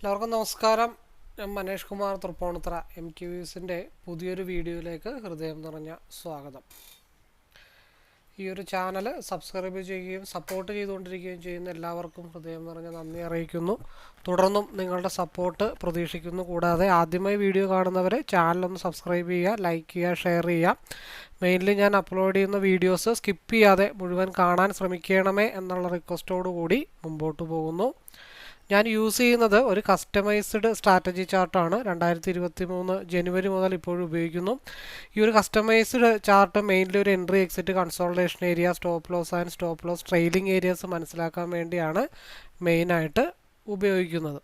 എല്ലാവർക്കും നമസ്കാരം. ഞാൻ മനേഷ് കുമാർ തൃപ്പൂണിത്തുറ MTVസിൻ്റെ പുതിയൊരു വീഡിയോയിലേക്ക് ഹൃദയം നിറഞ്ഞ സ്വാഗതം. ഈ ഒരു ചാനൽ സബ്സ്ക്രൈബ് ചെയ്യുകയും സപ്പോർട്ട് ചെയ്തുകൊണ്ടിരിക്കുകയും ചെയ്യുന്ന എല്ലാവർക്കും ഹൃദയം നിറഞ്ഞ നന്ദി അറിയിക്കുന്നു. തുടർന്നും നിങ്ങളുടെ സപ്പോർട്ട് പ്രതീക്ഷിക്കുന്നു. കൂടാതെ ആദ്യമായി വീഡിയോ കാണുന്നവരെ ചാനലൊന്ന് സബ്സ്ക്രൈബ് ചെയ്യുക, ലൈക്ക് ചെയ്യുക, ഷെയർ ചെയ്യുക. മെയിൻലി ഞാൻ അപ്ലോഡ് ചെയ്യുന്ന വീഡിയോസ് സ്കിപ്പ് ചെയ്യാതെ മുഴുവൻ കാണാൻ ശ്രമിക്കണമേ എന്നുള്ള റിക്വസ്റ്റോടു കൂടി മുമ്പോട്ട് പോകുന്നു. ഞാൻ യൂസ് ചെയ്യുന്നത് ഒരു കസ്റ്റമൈസ്ഡ് സ്ട്രാറ്റജി ചാർട്ടാണ്. 2023 ജനുവരി മുതൽ ഇപ്പോഴും ഉപയോഗിക്കുന്നു. ഈ ഒരു കസ്റ്റമൈസ്ഡ് ചാർട്ട് മെയിൻലി ഒരു entry, exit, consultation area, stop loss and stop loss trailing areas മനസ്സിലാക്കാൻ വേണ്ടിയാണ് മെയിനായിട്ട് ഉപയോഗിക്കുന്നത്.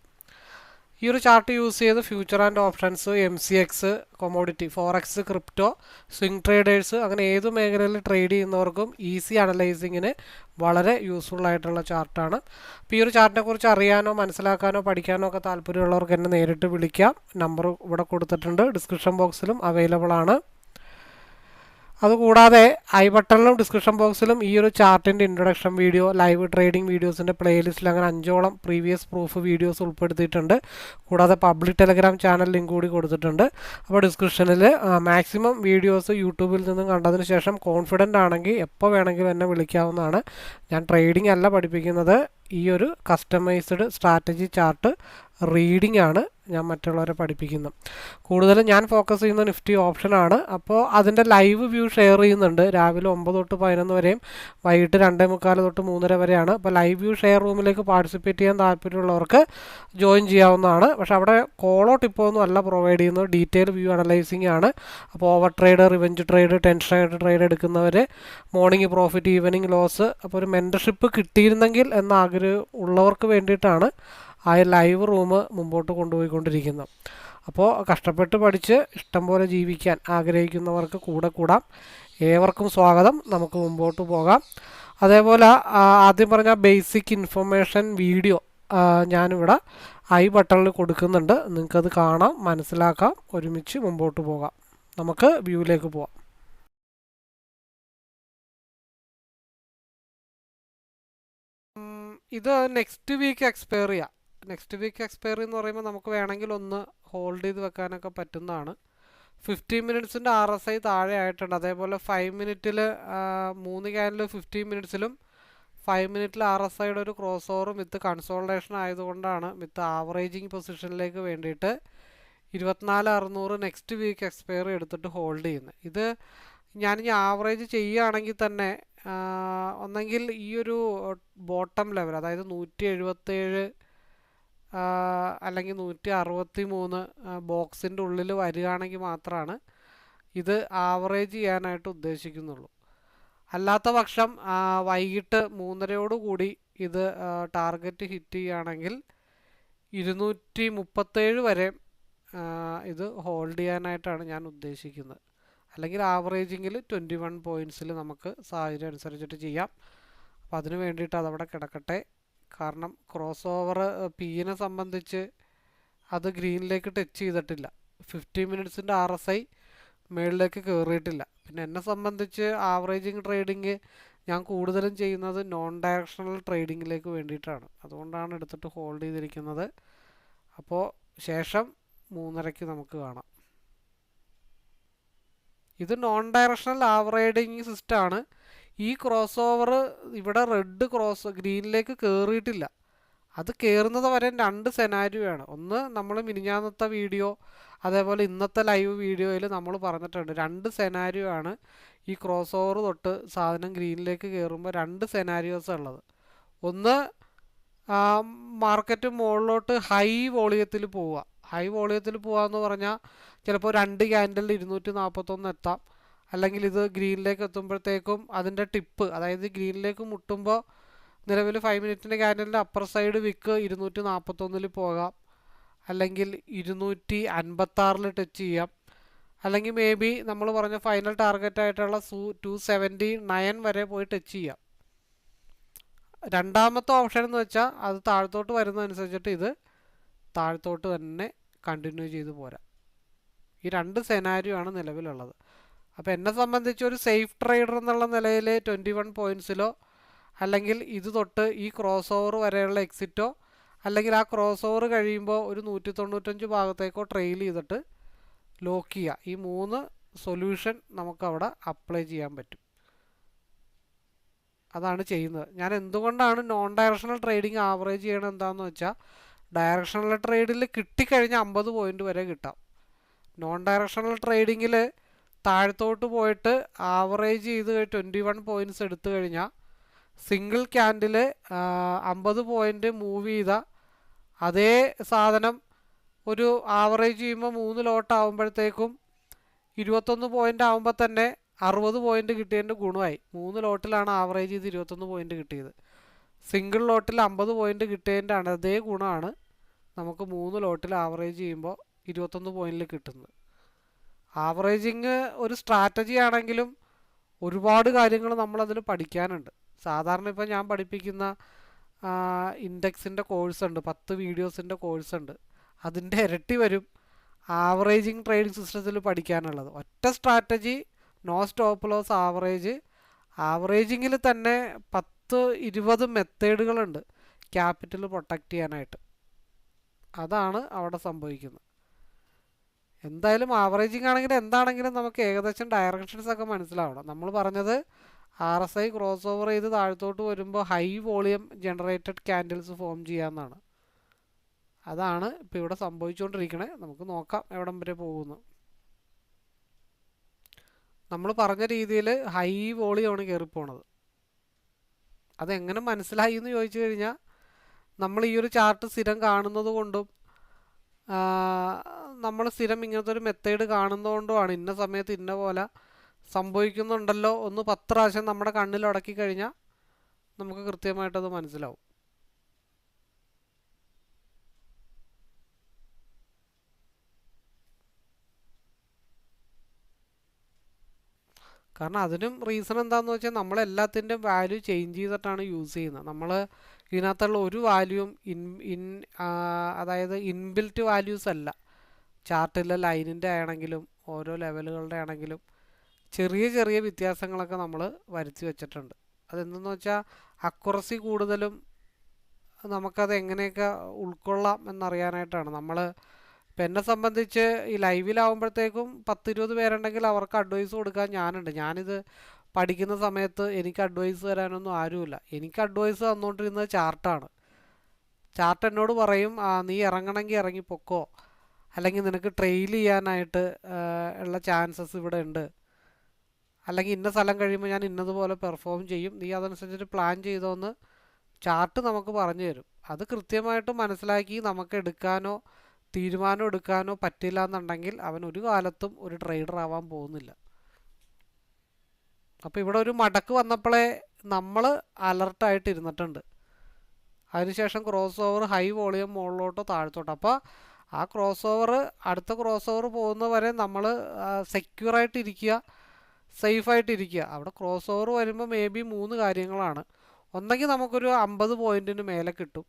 ഈ ഒരു ചാർട്ട് യൂസ് ചെയ്ത് future and options, MCX, commodity, forex, crypto, swing traders അങ്ങനെ ഏത് മേഖലയിൽ ട്രേഡ് ചെയ്യുന്നവർക്കും ഈസി അനലൈസിങ്ങിന് വളരെ യൂസ്ഫുൾ ആയിട്ടുള്ള ചാർട്ടാണ്. അപ്പോൾ ഈ ഒരു ചാർട്ടിനെ കുറിച്ച് അറിയാനോ മനസ്സിലാക്കാനോ പഠിക്കാനോ ഒക്കെ താല്പര്യമുള്ളവർക്ക് എന്നെ നേരിട്ട് വിളിക്കാം. നമ്പർ ഇവിടെ കൊടുത്തിട്ടുണ്ട്, ഡിസ്ക്രിപ്ഷൻ ബോക്സിലും അവൈലബിൾ ആണ്. അതുകൂടാതെ ഐ ബട്ടണിലും ഡിസ്ക്രിപ്ഷൻ ബോക്സിലും ഈ ഒരു ചാർട്ടിൻ്റെ ഇൻട്രൊഡക്ഷൻ വീഡിയോ, ലൈവ് ട്രേഡിംഗ് വീഡിയോസിൻ്റെ പ്ലേലിസ്റ്റിൽ അങ്ങനെ 5ഓളം പ്രീവിയസ് പ്രൂഫ് വീഡിയോസ് ഉൾപ്പെടുത്തിയിട്ടുണ്ട്. കൂടാതെ പബ്ലിക് ടെലഗ്രാം ചാനൽ ലിങ്ക് കൂടി കൊടുത്തിട്ടുണ്ട്. അപ്പോൾ ഡിസ്ക്രിപ്ഷനിൽ മാക്സിമം വീഡിയോസ് യൂട്യൂബിൽ നിന്നും കണ്ടതിന് ശേഷം കോൺഫിഡൻ്റ് ആണെങ്കിൽ എപ്പോൾ വേണമെങ്കിലും എന്നെ വിളിക്കാവുന്നതാണ്. ഞാൻ ട്രേഡിംഗ് അല്ല പഠിപ്പിക്കുന്നത്, ഈ ഒരു കസ്റ്റമൈസ്ഡ് സ്ട്രാറ്റജി ചാർട്ട് റീഡിംഗ് ആണ് ഞാൻ മറ്റുള്ളവരെ പഠിപ്പിക്കുന്നത്. കൂടുതലും ഞാൻ ഫോക്കസ് ചെയ്യുന്ന നിഫ്റ്റി ഓപ്ഷനാണ്. അപ്പോൾ അതിൻ്റെ ലൈവ് വ്യൂ ഷെയർ ചെയ്യുന്നുണ്ട്. രാവിലെ 9 തൊട്ട് 11 വരെയും വൈകിട്ട് 2:45 തൊട്ട് 3:30 വരെയാണ്. അപ്പോൾ ലൈവ് വ്യൂ ഷെയർ റൂമിലേക്ക് പാർട്ടിസിപ്പേറ്റ് ചെയ്യാൻ താല്പര്യമുള്ളവർക്ക് ജോയിൻ ചെയ്യാവുന്നതാണ്. പക്ഷേ അവിടെ കോളോ ടിപ്പോ ഒന്നും അല്ല പ്രൊവൈഡ് ചെയ്യുന്നത്, ഡീറ്റെയിൽ വ്യൂ അനലൈസിങ് ആണ്. അപ്പോൾ over trade, revenge trade, tension ആയിട്ട് ട്രേഡ് എടുക്കുന്നവർ, മോർണിംഗ് പ്രോഫിറ്റ്, ഈവനിങ് ലോസ്, അപ്പോൾ ഒരു മെൻറ്റർഷിപ്പ് കിട്ടിയിരുന്നെങ്കിൽ എന്ന ആഗ്രഹം ഉള്ളവർക്ക് വേണ്ടിയിട്ടാണ് ആ ലൈവ് റൂം മുമ്പോട്ട് കൊണ്ടുപോയിക്കൊണ്ടിരിക്കുന്നത്. അപ്പോൾ കഷ്ടപ്പെട്ട് പഠിച്ച് ഇഷ്ടം പോലെ ജീവിക്കാൻ ആഗ്രഹിക്കുന്നവർക്ക് കൂടെ കൂടാം. ഏവർക്കും സ്വാഗതം. നമുക്ക് മുമ്പോട്ട് പോകാം. അതേപോലെ ആദ്യം പറഞ്ഞ ബേസിക് ഇൻഫർമേഷൻ വീഡിയോ ഞാനിവിടെ ഐ ബട്ടണിൽ കൊടുക്കുന്നുണ്ട്. നിങ്ങൾക്കത് കാണാം, മനസ്സിലാക്കാം, ഒരുമിച്ച് മുമ്പോട്ട് പോകാം. നമുക്ക് വ്യൂവിലേക്ക് പോകാം. ഇത് നെക്സ്റ്റ് വീക്ക് എക്സ്പയർ ചെയ്യാം. നെക്സ്റ്റ് വീക്ക് എക്സ്പയറി എന്ന് പറയുമ്പോൾ നമുക്ക് വേണമെങ്കിൽ ഒന്ന് ഹോൾഡ് ചെയ്ത് വെക്കാനൊക്കെ പറ്റുന്നതാണ്. 15 മിനിറ്റ്സിൻ്റെ RSI താഴെ ആയിട്ടുണ്ട്. അതേപോലെ 5 മിനിറ്റിൽ 3 ക്യാനിൽ 15 മിനിറ്റ്സിലും 5 മിനിറ്റിൽ RSIയുടെ ഒരു ക്രോസ് ഓവറും വിത്ത് കൺസോൾട്ടേഷൻ ആയതുകൊണ്ടാണ് വിത്ത് ആവറേജിങ് പൊസിഷനിലേക്ക് വേണ്ടിയിട്ട് 24,600 നെക്സ്റ്റ് വീക്ക് എക്സ്പയറി എടുത്തിട്ട് ഹോൾഡ് ചെയ്യുന്നത്. ഇത് ഞാനിനി ആവറേജ് ചെയ്യുകയാണെങ്കിൽ തന്നെ ഒന്നെങ്കിൽ ഈ ഒരു ബോട്ടം ലെവൽ, അതായത് 177 അല്ലെങ്കിൽ 163 ബോക്സിൻ്റെ ഉള്ളിൽ വരികയാണെങ്കിൽ മാത്രമാണ് ഇത് ആവറേജ് ചെയ്യാനായിട്ട് ഉദ്ദേശിക്കുന്നുള്ളൂ. അല്ലാത്ത പക്ഷം വൈകിട്ട് 3:30 കൂടി ഇത് ടാർഗറ്റ് ഹിറ്റ് ചെയ്യുകയാണെങ്കിൽ 237 വരെ ഇത് ഹോൾഡ് ചെയ്യാനായിട്ടാണ് ഞാൻ ഉദ്ദേശിക്കുന്നത്. അല്ലെങ്കിൽ ആവറേജിങ്ങിൽ 21 പോയിൻറ്റ്സിൽ നമുക്ക് സാഹചര്യം അനുസരിച്ചിട്ട് ചെയ്യാം. അപ്പോൾ അതിന് വേണ്ടിയിട്ട് അതവിടെ കിടക്കട്ടെ. കാരണം ക്രോസ് ഓവർ പിനെ സംബന്ധിച്ച് അത് ഗ്രീനിലേക്ക് ടച്ച് ചെയ്തിട്ടില്ല. 15 മിനിറ്റ്സിൻ്റെ RSI മുകളിലേക്ക് കയറിയിട്ടില്ല. പിന്നെ എന്നെ സംബന്ധിച്ച് ആവറേജിങ് ട്രേഡിങ് ഞാൻ കൂടുതലും ചെയ്യുന്നത് നോൺ ഡയറക്ഷണൽ ട്രേഡിങ്ങിലേക്ക് വേണ്ടിയിട്ടാണ്. അതുകൊണ്ടാണ് എടുത്തിട്ട് ഹോൾഡ് ചെയ്തിരിക്കുന്നത്. അപ്പോൾ ശേഷം 3:30 നമുക്ക് കാണാം. ഇത് നോൺ ഡയറക്ഷണൽ ആവറേജിങ് സിസ്റ്റമാണ്. ഈ ക്രോസ് ഓവർ ഇവിടെ റെഡ് ക്രോസ് ഗ്രീനിലേക്ക് കയറിയിട്ടില്ല. അത് കയറുന്നത് വരെ 2 സെനാരിയോ ആണ്. ഒന്ന് നമ്മൾ മിനിഞ്ഞാന്നത്തെ വീഡിയോ, അതേപോലെ ഇന്നത്തെ ലൈവ് വീഡിയോയിൽ നമ്മൾ പറഞ്ഞിട്ടുണ്ട് 2 സെനാരിയോ ആണ് ഈ ക്രോസ് ഓവർ തൊട്ട് സാധനം ഗ്രീനിലേക്ക് കയറുമ്പോൾ 2 സെനാരിയോസ് ഉള്ളത്. ഒന്ന് മാർക്കറ്റ് മുകളിലോട്ട് ഹൈ വോളിയത്തിൽ പോവുക. ഹൈ വോളിയത്തിൽ പോകാമെന്ന് പറഞ്ഞാൽ ചിലപ്പോൾ 2 ക്യാൻഡലിൽ 241 എത്താം. അല്ലെങ്കിൽ ഇത് ഗ്രീനിലേക്ക് എത്തുമ്പോഴത്തേക്കും അതിൻ്റെ ടിപ്പ്, അതായത് ഗ്രീനിലേക്ക് മുട്ടുമ്പോൾ നിലവിൽ 5 മിനിറ്റിൻ്റെ ക്യാൻഡലിൻ്റെ അപ്പർ സൈഡ് വിക്ക് 241 പോകാം, അല്ലെങ്കിൽ 256 ടച്ച് ചെയ്യാം, അല്ലെങ്കിൽ മേ ബി നമ്മൾ പറഞ്ഞ ഫൈനൽ ടാർഗറ്റായിട്ടുള്ള 279 വരെ പോയി ടച്ച് ചെയ്യാം. രണ്ടാമത്തെ ഓപ്ഷൻ എന്ന് വെച്ചാൽ അത് താഴത്തോട്ട് വരുന്നതനുസരിച്ചിട്ട് ഇത് താഴത്തോട്ട് തന്നെ കണ്ടിന്യൂ ചെയ്ത് പോരാം. ഈ 2 സെനാരിയോ ആണ് നിലവിലുള്ളത്. അപ്പോൾ എന്നെ സംബന്ധിച്ച് ഒരു സേഫ് ട്രേഡർ എന്നുള്ള നിലയിൽ 21 പോയിൻറ്റ്സിലോ അല്ലെങ്കിൽ ഇത് തൊട്ട് ഈ ക്രോസ് ഓവർ വരെയുള്ള എക്സിറ്റോ അല്ലെങ്കിൽ ആ ക്രോസ് ഓവർ കഴിയുമ്പോൾ ഒരു 195 ഭാഗത്തേക്കോ ട്രെയിൽ ചെയ്തിട്ട് ലോക്ക് ചെയ്യുക. ഈ 3 സൊല്യൂഷൻ നമുക്കവിടെ അപ്ലൈ ചെയ്യാൻ പറ്റും. അതാണ് ചെയ്യുന്നത്. ഞാൻ എന്തുകൊണ്ടാണ് നോൺ ഡയറക്ഷണൽ ട്രേഡിംഗ് ആവറേജ് ചെയ്യണത് എന്താണെന്ന് വെച്ചാൽ, ഡയറക്ഷണൽ ട്രേഡിൽ കിട്ടിക്കഴിഞ്ഞാൽ 50 പോയിൻ്റ് വരെ കിട്ടാം. നോൺ ഡയറക്ഷണൽ ട്രേഡിങ്ങിൽ താഴത്തോട്ട് പോയിട്ട് ആവറേജ് ചെയ്ത് 21 പോയിൻറ്റ്സ് എടുത്തു കഴിഞ്ഞാൽ സിംഗിൾ ക്യാൻഡിൽ 50 പോയിൻ്റ് മൂവ് ചെയ്ത അതേ സാധനം ഒരു ആവറേജ് ചെയ്യുമ്പോൾ 3 ലോട്ട് ആകുമ്പോഴത്തേക്കും 21 പോയിൻ്റ് ആകുമ്പോൾ തന്നെ 60 പോയിൻ്റ് കിട്ടിയതിൻ്റെ ഗുണമായി. 3 ലോട്ടിലാണ് ആവറേജ് ചെയ്ത് 21 പോയിൻ്റ് കിട്ടിയത്. സിംഗിൾ ലോട്ടിൽ 50 പോയിൻ്റ് കിട്ടിയതിൻ്റെ അതേ ഗുണമാണ് നമുക്ക് 3 ലോട്ടിൽ ആവറേജ് ചെയ്യുമ്പോൾ 21 പോയിന്റിൽ കിട്ടുന്നത്. ആവറേജിങ് ഒരു സ്ട്രാറ്റജി ആണെങ്കിലും ഒരുപാട് കാര്യങ്ങൾ നമ്മളതിൽ പഠിക്കാനുണ്ട്. സാധാരണ ഇപ്പോൾ ഞാൻ പഠിപ്പിക്കുന്ന ഇൻഡെക്സിൻ്റെ കോഴ്സുണ്ട്, 10 വീഡിയോസിൻ്റെ കോഴ്സുണ്ട്. അതിൻ്റെ ഇരട്ടി വരും ആവറേജിങ് ട്രേഡിംഗ് സിസ്റ്റത്തിൽ പഠിക്കാനുള്ളത്. ഒറ്റ strategy, no stop loss average. ആവറേജിങ്ങിൽ തന്നെ 10-20 മെത്തേഡുകളുണ്ട് ക്യാപിറ്റൽ പ്രൊട്ടക്റ്റ് ചെയ്യാനായിട്ട്. അതാണ് അവിടെ സംഭവിക്കുന്നത്. എന്തായാലും ആവറേജിങ് ആണെങ്കിലും എന്താണെങ്കിലും നമുക്ക് ഏകദേശം ഡയറക്ഷൻസ് ഒക്കെ മനസ്സിലാവണം. നമ്മൾ പറഞ്ഞത് RSI ക്രോസ് ഓവർ ചെയ്ത് താഴത്തോട്ട് വരുമ്പോൾ high volume generated candles form ചെയ്യാമെന്നാണ്. അതാണ് ഇപ്പോൾ ഇവിടെ സംഭവിച്ചുകൊണ്ടിരിക്കണേ. നമുക്ക് നോക്കാം എവിടം വരെ പോകുന്നു. നമ്മൾ പറഞ്ഞ രീതിയിൽ ഹൈ വോളിയമാണ് കയറിപ്പോണത്. അതെങ്ങനെ മനസ്സിലായി എന്ന് ചോദിച്ചു കഴിഞ്ഞാൽ, നമ്മൾ ഈ ഒരു ചാർട്ട് സ്ഥിരം കാണുന്നത് കൊണ്ടും നമ്മൾ സ്ഥിരം ഇങ്ങനത്തെ ഒരു മെത്തേഡ് കാണുന്നതുകൊണ്ടുമാണ് ഇന്ന സമയത്ത് ഇന്ന പോലെ സംഭവിക്കുന്നുണ്ടല്ലോ ഒന്ന് 10 പ്രാവശ്യം നമ്മുടെ കണ്ണിൽ ഉടക്കി കഴിഞ്ഞാൽ നമുക്ക് കൃത്യമായിട്ടത് മനസ്സിലാവും. കാരണം അതിനും റീസൺ എന്താണെന്ന് വെച്ചാൽ, നമ്മളെല്ലാത്തിൻ്റെയും വാല്യൂ ചേഞ്ച് ചെയ്തിട്ടാണ് യൂസ് ചെയ്യുന്നത്. നമ്മൾ ഇതിനകത്തുള്ള ഒരു വാല്യൂവും അതായത് ഇൻബിൽറ്റ് വാല്യൂസ് അല്ല. ചാർട്ടിലെ ലൈനിൻ്റെ ആണെങ്കിലും ഓരോ ലെവലുകളുടെ ആണെങ്കിലും ചെറിയ ചെറിയ വ്യത്യാസങ്ങളൊക്കെ നമ്മൾ വരുത്തി വെച്ചിട്ടുണ്ട്. അതെന്തെന്ന് വെച്ചാൽ, അക്യുറസി കൂടുതലും നമുക്കത് എങ്ങനെയൊക്കെ ഉൾക്കൊള്ളാം എന്നറിയാനായിട്ടാണ്. നമ്മൾ ഇപ്പം എന്നെ സംബന്ധിച്ച് ഈ ലൈവിലാവുമ്പോഴത്തേക്കും 10-20 പേരുണ്ടെങ്കിൽ അവർക്ക് അഡ്വൈസ് കൊടുക്കാൻ ഞാനുണ്ട്. ഞാനിത് പഠിക്കുന്ന സമയത്ത് എനിക്ക് അഡ്വൈസ് തരാനൊന്നും ആരുമില്ല. എനിക്ക് അഡ്വൈസ് തന്നുകൊണ്ടിരുന്നത് ചാർട്ടാണ്. ചാർട്ട് എന്നോട് പറയും, നീ ഇറങ്ങണമെങ്കിൽ ഇറങ്ങിപ്പൊക്കോ, അല്ലെങ്കിൽ നിനക്ക് ട്രെയിൽ ചെയ്യാനായിട്ട് ഉള്ള ചാൻസസ് ഇവിടെ ഉണ്ട്, അല്ലെങ്കിൽ ഇന്ന സ്ഥലം കഴിയുമ്പോൾ ഞാൻ ഇന്നതുപോലെ പെർഫോം ചെയ്യും, നീ അതനുസരിച്ചിട്ട് പ്ലാൻ ചെയ്തോന്ന് ചാർട്ട് നമുക്ക് പറഞ്ഞു തരും. അത് കൃത്യമായിട്ട് മനസ്സിലാക്കി നമുക്ക് എടുക്കാനോ തീരുമാനം എടുക്കാനോ പറ്റില്ല എന്നുണ്ടെങ്കിൽ അവൻ ഒരു കാലത്തും ഒരു ട്രേഡർ ആവാൻ പോകുന്നില്ല. അപ്പോൾ ഇവിടെ ഒരു മടക്ക് വന്നപ്പോഴേ നമ്മൾ അലർട്ടായിട്ട് ഇരുന്നിട്ടുണ്ട്. അതിനുശേഷം ക്രോസ് ഓവർ ഹൈ വോളിയം മുകളിലോട്ടോ താഴത്തോട്ടോ. അപ്പോൾ ആ ക്രോസ് ഓവർ അടുത്ത ക്രോസ് ഓവർ പോകുന്നവരെ നമ്മൾ സെക്യൂറായിട്ടിരിക്കുക, സേഫായിട്ടിരിക്കുക. അവിടെ ക്രോസ് ഓവർ വരുമ്പോൾ മേ ബി 3 കാര്യങ്ങളാണ്. ഒന്നെങ്കിൽ നമുക്കൊരു 50 പോയിൻറ്റിന് മേലെ കിട്ടും,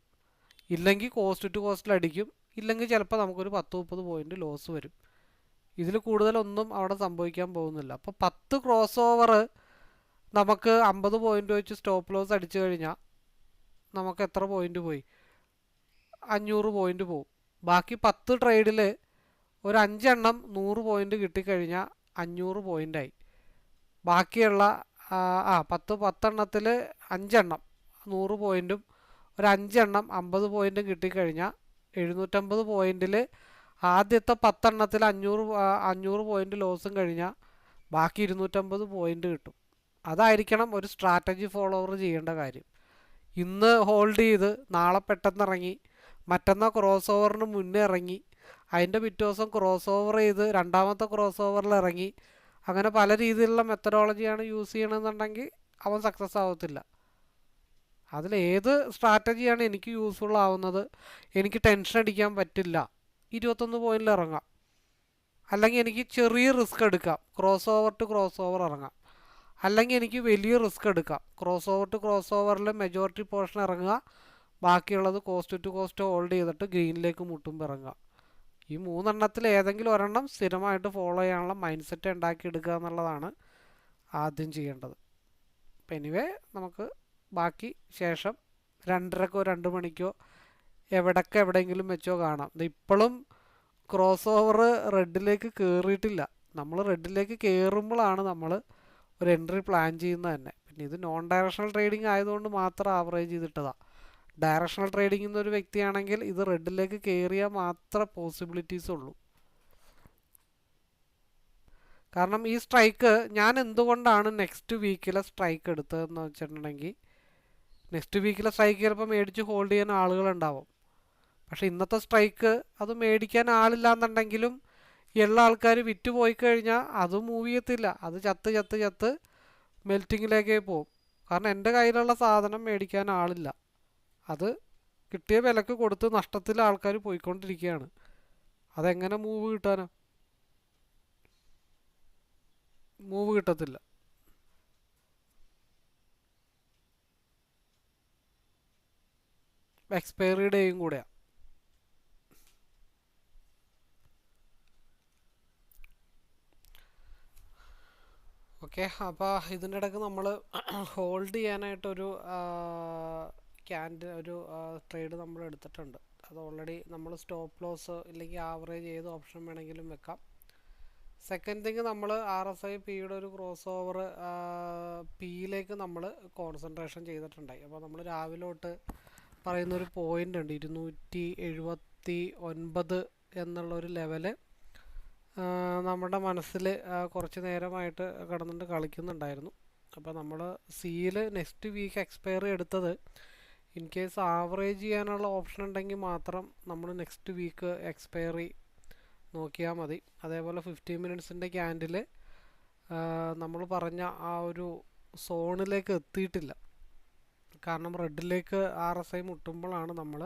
ഇല്ലെങ്കിൽ കോസ്റ്റ് ടു കോസ്റ്റിലടിക്കും, ഇല്ലെങ്കിൽ ചിലപ്പോൾ നമുക്കൊരു 10-30 പോയിൻ്റ് ലോസ് വരും. ഇതിൽ കൂടുതലൊന്നും അവിടെ സംഭവിക്കാൻ പോകുന്നില്ല. അപ്പോൾ 10 ക്രോസ് ഓവർ നമുക്ക് 50 പോയിൻ്റ് വെച്ച് സ്റ്റോപ്പ് ലോസ് അടിച്ചു കഴിഞ്ഞാൽ നമുക്ക് എത്ര പോയിൻ്റ് പോയി? 500 പോയിൻ്റ് പോകും. ബാക്കി 10 ട്രേഡിൽ ഒരു 5 എണ്ണം 100 പോയിൻ്റ് കിട്ടിക്കഴിഞ്ഞാൽ 500 പോയിൻ്റായി. ബാക്കിയുള്ള 10 എണ്ണത്തിൽ 5 എണ്ണം 100 പോയിൻറ്റും ഒരു 5 എണ്ണം 50 പോയിൻറ്റും കിട്ടിക്കഴിഞ്ഞാൽ 750 പോയിൻറ്റിൽ ആദ്യത്തെ 10 എണ്ണത്തിൽ 500 പോയിൻ്റ് ലോസും കഴിഞ്ഞാൽ ബാക്കി 250 പോയിൻ്റ് കിട്ടും. അതായിരിക്കണം ഒരു സ്ട്രാറ്റജി ഫോളോവർ ചെയ്യേണ്ട കാര്യം. ഇന്ന് ഹോൾഡ് ചെയ്ത് നാളെ പെട്ടെന്ന് ഇറങ്ങി, മറ്റന്നാൾ ക്രോസ് ഓവറിന് മുന്നേ ഇറങ്ങി, അതിൻ്റെ പിറ്റേ ദിവസം ക്രോസ് ഓവർ ചെയ്ത് രണ്ടാമത്തെ ക്രോസ് ഓവറിൽ ഇറങ്ങി, അങ്ങനെ പല രീതിയിലുള്ള മെത്തഡോളജിയാണ് യൂസ് ചെയ്യണമെന്നുണ്ടെങ്കിൽ അവൻ സക്സസ് ആവത്തില്ല. അതിലേത് സ്ട്രാറ്റജിയാണ് എനിക്ക് യൂസ്ഫുൾ ആവുന്നത്, എനിക്ക് ടെൻഷൻ അടിക്കാൻ പറ്റില്ല, 21 പോയിന്റിൽ ഇറങ്ങാം, അല്ലെങ്കിൽ എനിക്ക് ചെറിയ റിസ്ക് എടുക്കാം, cross over to cross over ഇറങ്ങാം, അല്ലെങ്കിൽ എനിക്ക് വലിയ റിസ്ക് എടുക്കാം, ക്രോസ് ഓവർ ടു ക്രോസ് ഓവറിൽ മെജോറിറ്റി പോർഷൻ ഇറങ്ങുക, ബാക്കിയുള്ളത് കോസ്റ്റ് ടു കോസ്റ്റ് ഹോൾഡ് ചെയ്തിട്ട് ഗ്രീനിലേക്ക് മുട്ടുമ്പോൾ ഇറങ്ങുക. ഈ 3 എണ്ണത്തിൽ ഏതെങ്കിലും ഒരെണ്ണം സ്ഥിരമായിട്ട് ഫോളോ ചെയ്യാനുള്ള മൈൻഡ് സെറ്റ് ഉണ്ടാക്കിയെടുക്കുക എന്നുള്ളതാണ് ആദ്യം ചെയ്യേണ്ടത്. അപ്പം എനിവേ നമുക്ക് ബാക്കി ശേഷം 2:30-2 മണിക്കോ എവിടെയെങ്കിലും വെച്ചോ കാണാം. ഇത് ഇപ്പോഴും ക്രോസ് ഓവർ റെഡിലേക്ക് കയറിയിട്ടില്ല. നമ്മൾ റെഡിലേക്ക് കയറുമ്പോഴാണ് നമ്മൾ ഒരു എൻട്രി പ്ലാൻ ചെയ്യുന്നത് തന്നെ. പിന്നെ ഇത് നോൺ ഡയറക്ഷണൽ ട്രേഡിംഗ് ആയതുകൊണ്ട് മാത്രം ആവറേജ് ചെയ്തിട്ടതാണ്. ഡയറക്ഷണൽ ട്രേഡിംഗ് എന്നൊരു വ്യക്തിയാണെങ്കിൽ ഇത് റെഡിലേക്ക് കയറിയാൽ മാത്രമേ പോസിബിലിറ്റീസ് ഉള്ളൂ. കാരണം ഈ സ്ട്രൈക്ക് ഞാൻ എന്തുകൊണ്ടാണ് നെക്സ്റ്റ് വീക്കിലെ സ്ട്രൈക്ക് എടുത്തതെന്ന് വെച്ചിട്ടുണ്ടെങ്കിൽ, നെക്സ്റ്റ് വീക്കിലെ സ്ട്രൈക്ക് ചിലപ്പോൾ മേടിച്ച് ഹോൾഡ് ചെയ്യാൻ ആളുകളുണ്ടാവും. പക്ഷേ ഇന്നത്തെ സ്ട്രൈക്ക് അത് മേടിക്കാൻ ആളില്ലാന്നുണ്ടെങ്കിലും എല്ലാ ആൾക്കാർ വിറ്റ് പോയി കഴിഞ്ഞാൽ അത് മൂവ് ചെയ്യത്തില്ല. അത് ചത്ത് മെൽറ്റിങ്ങിലേക്ക് പോകും. കാരണം എൻ്റെ കയ്യിലുള്ള സാധനം മേടിക്കാൻ ആളില്ല. അത് കിട്ടിയ വിലക്ക് കൊടുത്ത് നഷ്ടത്തിൽ ആൾക്കാർ പോയിക്കൊണ്ടിരിക്കുകയാണ്. അതെങ്ങനെ മൂവ് കിട്ടാനാ? മൂവ് കിട്ടത്തില്ല. എക്സ്പയറി ഡേയും കൂടെയാണ്. ഓക്കെ, അപ്പോൾ ഇതിൻ്റെ ഇടയ്ക്ക് നമ്മൾ ഹോൾഡ് ചെയ്യാനായിട്ടൊരു ഒരു ട്രേഡ് നമ്മൾ എടുത്തിട്ടുണ്ട്. അത് ഓൾറെഡി നമ്മൾ സ്റ്റോപ്പ് ലോസ് ഇല്ലെങ്കിൽ ആവറേജ് ഏത് ഓപ്ഷൻ വേണമെങ്കിലും വെക്കാം. സെക്കൻഡ് തിങ്, നമ്മൾ RSI പിയുടെ ഒരു ക്രോസ് ഓവർ പിയിലേക്ക് നമ്മൾ കോൺസെൻട്രേഷൻ ചെയ്തിട്ടുണ്ടായി. അപ്പോൾ നമ്മൾ രാവിലെ തൊട്ട് പറയുന്നൊരു പോയിൻ്റ് ഉണ്ട്, 279 എന്നുള്ളൊരു ലെവല് നമ്മുടെ മനസ്സിൽ കുറച്ച് നേരമായിട്ട് കിടന്നിട്ട് കളിക്കുന്നുണ്ടായിരുന്നു. അപ്പോൾ നമ്മൾ സിയിൽ നെക്സ്റ്റ് വീക്ക് എക്സ്പയറി എടുത്തത് ഇൻ കേസ് ആവറേജ് ചെയ്യാനുള്ള ഓപ്ഷൻ ഉണ്ടെങ്കിൽ മാത്രം നമ്മൾ നെക്സ്റ്റ് വീക്ക് എക്സ്പയറി നോക്കിയാൽ മതി. അതേപോലെ 15 മിനിറ്റ്സിൻ്റെ ക്യാൻഡിൽ നമ്മൾ പറഞ്ഞ ആ ഒരു സോണിലേക്ക് എത്തിയിട്ടില്ല. കാരണം റെഡിലേക്ക് RSI മുട്ടുമ്പോഴാണ് നമ്മൾ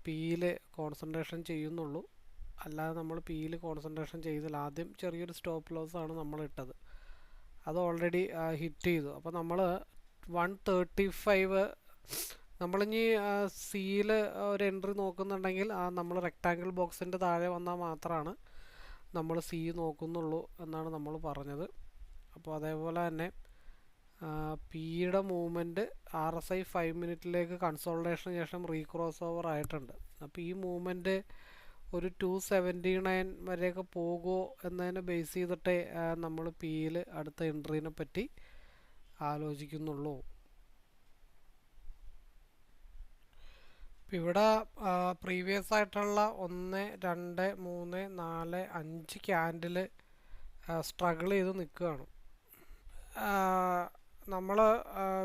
പിയിൽ കോൺസെൻട്രേഷൻ ചെയ്യുന്നുള്ളൂ. അല്ലാതെ നമ്മൾ പിയിൽ കോൺസെൻട്രേഷൻ ചെയ്തില്ല. ആദ്യം ചെറിയൊരു സ്റ്റോപ്പ് ലോസ് ആണ് നമ്മൾ ഇട്ടത്, അത് ഓൾറെഡി ഹിറ്റ് ചെയ്തു. അപ്പോൾ നമ്മൾ 135 നമ്മളിനി സിയിൽ ഒരു എൻട്രി നോക്കുന്നുണ്ടെങ്കിൽ നമ്മൾ റെക്റ്റാങ്കിൾ ബോക്സിൻ്റെ താഴെ വന്നാൽ മാത്രമാണ് നമ്മൾ സി നോക്കുന്നുള്ളൂ എന്നാണ് നമ്മൾ പറഞ്ഞത്. അപ്പോൾ അതേപോലെ തന്നെ പിയുടെ മൂവ്മെൻറ്റ് RSI 5 മിനിറ്റിലേക്ക് കൺസോൾട്ടേഷന് ശേഷം റീക്രോസ് ഓവർ ആയിട്ടുണ്ട്. അപ്പോൾ ഈ മൂവ്മെൻറ്റ് ഒരു 279 വരെയൊക്കെ പോകുമോ എന്നതിനെ ബേസ് ചെയ്തിട്ടേ നമ്മൾ പിയിൽ അടുത്ത എൻട്രീനെ പറ്റി ആലോചിക്കുന്നുള്ളൂ. ഇവിടെ പ്രീവിയസ് ആയിട്ടുള്ള 1, 2, 3, 4, 5 ക്യാൻഡിൽ സ്ട്രഗിൾ ചെയ്ത് നിൽക്കുകയാണ്. നമ്മൾ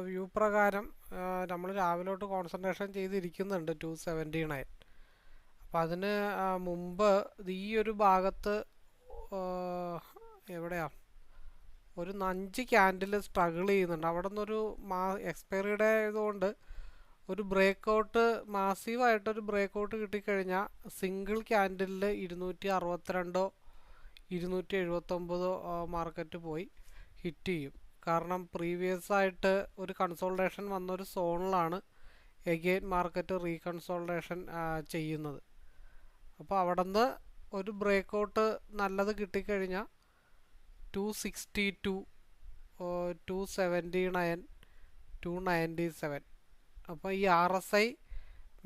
വ്യൂ പ്രകാരം നമ്മൾ രാവിലോട്ട് കോൺസെൻട്രേഷൻ ചെയ്തിരിക്കുന്നുണ്ട് 279. അപ്പം അതിന് മുമ്പ് ഈ ഒരു ഭാഗത്ത് എവിടെയാ ഒരു 5 ക്യാൻഡിൽ സ്ട്രഗിൾ ചെയ്യുന്നുണ്ട്. അവിടെ നിന്നൊരു എക്സ്പയറിയുടെ ഇതുകൊണ്ട് ഒരു ബ്രേക്കൗട്ട്, മാസീവായിട്ടൊരു ബ്രേക്കൗട്ട് കിട്ടിക്കഴിഞ്ഞാൽ സിംഗിൾ ക്യാൻഡിലിൽ 262 279 മാർക്കറ്റ് പോയി ഹിറ്റ് ചെയ്യും. കാരണം പ്രീവിയസ് ആയിട്ട് ഒരു കൺസോൾട്ടേഷൻ വന്നൊരു സോണിലാണ് എഗെയിൻ മാർക്കറ്റ് റീകൺസോൾട്ടേഷൻ ചെയ്യുന്നത്. അപ്പോൾ അവിടെ നിന്ന് ഒരു ബ്രേക്കൗട്ട് നല്ലത് കിട്ടിക്കഴിഞ്ഞാൽ 262 279 297. അപ്പോൾ ഈ RSI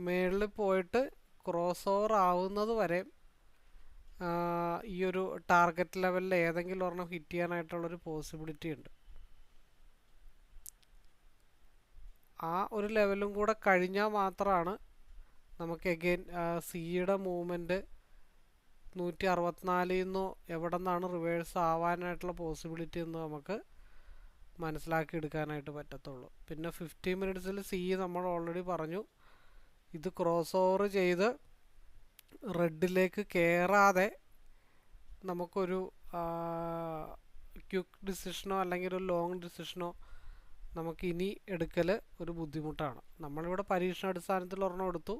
മേളിൽ പോയിട്ട് ക്രോസ് ഓവർ ആവുന്നത് വരെ ഈ ഒരു ടാർഗറ്റ് ലെവലിൽ ഏതെങ്കിലും ഒരെണ്ണം ഹിറ്റ് ചെയ്യാനായിട്ടുള്ളൊരു പോസിബിലിറ്റി ഉണ്ട്. ആ ഒരു ലെവലും കൂടെ കഴിഞ്ഞാൽ മാത്രമാണ് നമുക്ക് എഗെയിൻ സിയുടെ മൂവ്മെൻറ്റ് 164 നിന്നോ എവിടെ നിന്നാണ് റിവേഴ്സ് ആവാനായിട്ടുള്ള പോസിബിലിറ്റി എന്ന് നമുക്ക് മനസ്സിലാക്കി എടുക്കാനായിട്ട് പറ്റത്തുള്ളൂ. പിന്നെ 15 മിനിറ്റ്സിൽ സി നമ്മൾ ഓൾറെഡി പറഞ്ഞു, ഇത് ക്രോസ് ഓവർ ചെയ്ത് റെഡിലേക്ക് കയറാതെ നമുക്കൊരു ക്വിക്ക് ഡിസിഷനോ അല്ലെങ്കിൽ ഒരു ലോങ് ഡിസിഷനോ നമുക്ക് ഇനി എടുക്കൽ ഒരു ബുദ്ധിമുട്ടാണ്. നമ്മളിവിടെ പരീക്ഷണാടിസ്ഥാനത്തിൽ ഒരെണ്ണം എടുത്തു,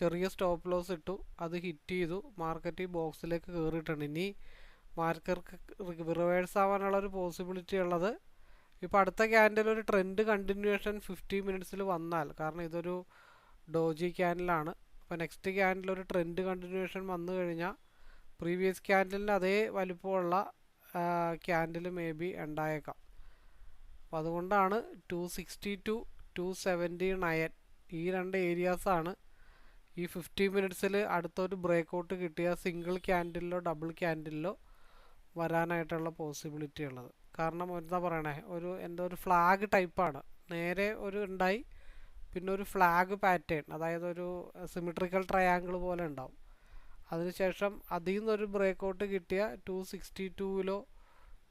ചെറിയ സ്റ്റോപ്പ് ലോസ് ഇട്ടു, അത് ഹിറ്റ് ചെയ്തു, മാർക്കറ്റ് ഈ ബോക്സിലേക്ക് കയറിയിട്ടുണ്ട്. ഇനി മാർക്കറ്റ് റിവേഴ്സ് ആവാനുള്ളൊരു പോസിബിലിറ്റി ഉള്ളത് ഇപ്പോൾ അടുത്ത ക്യാൻഡിൽ ഒരു ട്രെൻഡ് കണ്ടിന്യൂവേഷൻ 15 മിനിറ്റ്സിൽ വന്നാൽ, കാരണം ഇതൊരു ഡോജി ക്യാൻഡിലാണ്. അപ്പോൾ നെക്സ്റ്റ് ക്യാൻഡിൽ ഒരു ട്രെൻഡ് കണ്ടിന്യൂവേഷൻ വന്നു കഴിഞ്ഞാൽ പ്രീവിയസ് ക്യാൻഡിലിൻ്റെ അതേ വലിപ്പമുള്ള ക്യാൻഡിൽ മേ ബി ഉണ്ടായേക്കാം. അപ്പോൾ അതുകൊണ്ടാണ് 262 279 ഈ രണ്ട് ഏരിയാസാണ് ഈ 15 മിനിറ്റ്സിൽ അടുത്തൊരു ബ്രേക്ക് ഔട്ട് കിട്ടിയ സിംഗിൾ ക്യാൻഡിലോ ഡബിൾ ക്യാൻഡിലോ വരാനായിട്ടുള്ള പോസിബിലിറ്റി ഉള്ളത്. കാരണം എന്താ പറയണേ, എന്തോ ഒരു ഫ്ലാഗ് ടൈപ്പാണ്. നേരെ ഒരു ഉണ്ടായി, പിന്നെ ഒരു ഫ്ലാഗ് പാറ്റേൺ, അതായത് ഒരു സിമെട്രിക്കൽ ട്രയാങ്കിൾ പോലെ ഉണ്ടാവും. അതിനുശേഷം അതിൽ നിന്നൊരു ബ്രേക്ക് ഔട്ട് കിട്ടിയ 262-ലോ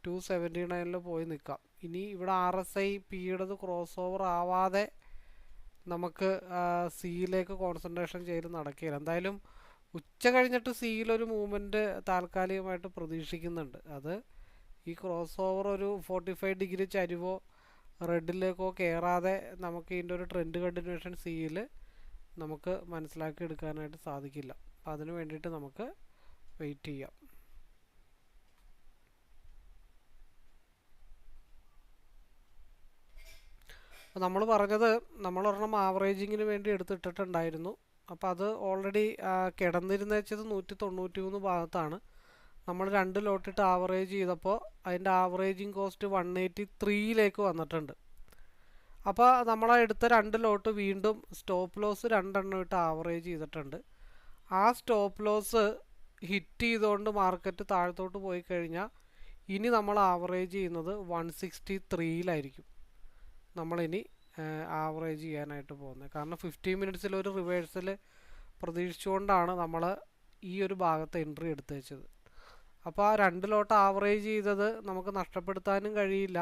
279-ലോ പോയി നിൽക്കാം. ഇനി ഇവിടെ RSI പിയുടേത് ക്രോസ് ഓവർ ആവാതെ നമുക്ക് സിയിലേക്ക് കോൺസെൻട്രേഷൻ ചെയ്ത് നടക്കുകയില്ല. എന്തായാലും ഉച്ച കഴിഞ്ഞിട്ട് സിയിലൊരു മൂവ്മെൻറ്റ് താൽക്കാലികമായിട്ട് പ്രതീക്ഷിക്കുന്നുണ്ട്. അത് ഈ ക്രോസ് ഓവർ ഒരു 45 ഡിഗ്രി ചരിവോ റെഡിലേക്കോ കയറാതെ നമുക്ക് ഇതിൻ്റെ ഒരു ട്രെൻഡ് കണ്ടിന്യൂഷൻ സിയിൽ നമുക്ക് മനസ്സിലാക്കി എടുക്കാനായിട്ട് സാധിക്കില്ല. അപ്പം അതിന് വേണ്ടിയിട്ട് നമുക്ക് വെയിറ്റ് ചെയ്യാം. അപ്പോൾ നമ്മൾ പറഞ്ഞത് നമ്മളൊരെണ്ണം ആവറേജിങ്ങിന് വേണ്ടി എടുത്തിട്ടിട്ടുണ്ടായിരുന്നു. അപ്പോൾ അത് ഓൾറെഡി കിടന്നിരുന്ന വെച്ചത് 193 ഭാഗത്താണ്. നമ്മൾ 2 ലോട്ടിട്ട് ആവറേജ് ചെയ്തപ്പോൾ അതിൻ്റെ ആവറേജിങ് കോസ്റ്റ് 183ലേക്ക് വന്നിട്ടുണ്ട്. അപ്പോൾ നമ്മൾ എടുത്ത 2 ലോട്ട് വീണ്ടും സ്റ്റോപ്പ് ലോസ് 2 ഇട്ട് ആവറേജ് ചെയ്തിട്ടുണ്ട്. ആ സ്റ്റോപ്പ് ലോസ് ഹിറ്റ് ചെയ്തുകൊണ്ട് മാർക്കറ്റ് താഴത്തോട്ട് പോയി കഴിഞ്ഞാൽ ഇനി നമ്മൾ ആവറേജ് ചെയ്യുന്നത് 163-ലായിരിക്കും നമ്മളിനി ആവറേജ് ചെയ്യാനായിട്ട് പോകുന്നത്. കാരണം 15 മിനിറ്റ്സിൽ ഒരു റിവേഴ്സൽ പ്രതീക്ഷിച്ചുകൊണ്ടാണ് നമ്മൾ ഈ ഒരു ഭാഗത്ത് എൻട്രി എടുത്തു വെച്ചത്. അപ്പോൾ ആ 2 ലോട്ട് ആവറേജ് ചെയ്തത് നമുക്ക് നഷ്ടപ്പെടുത്താനും കഴിയില്ല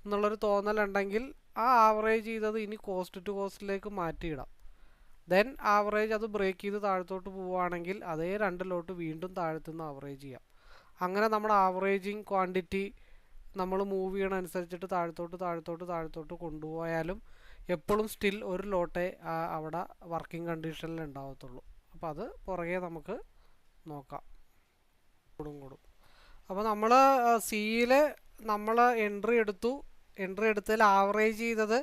എന്നുള്ളൊരു തോന്നലുണ്ടെങ്കിൽ ആ ആവറേജ് ചെയ്തത് ഇനി കോസ്റ്റ് ടു കോസ്റ്റിലേക്ക് മാറ്റിയിടാം. ദെൻ ആവറേജ് അത് ബ്രേക്ക് ചെയ്ത് താഴത്തോട്ട് പോവുകയാണെങ്കിൽ അതേ 2 ലോട്ട് വീണ്ടും താഴത്തുനിന്ന് ആവറേജ് ചെയ്യാം. അങ്ങനെ നമ്മുടെ ആവറേജിങ് ക്വാണ്ടിറ്റി നമ്മൾ മൂവ് ചെയ്യണ അനുസരിച്ചിട്ട് താഴത്തോട്ട് കൊണ്ടുപോയാലും എപ്പോഴും സ്റ്റിൽ ഒരു ലോട്ടേ അവിടെ വർക്കിംഗ് കണ്ടീഷനിൽ ഉണ്ടാവത്തുള്ളൂ. അപ്പോൾ അത് പുറകെ നമുക്ക് നോക്കാം, കൂടും. അപ്പോൾ നമ്മൾ സിയിൽ നമ്മൾ എൻട്രി എടുത്തതിൽ ആവറേജ് ചെയ്തത്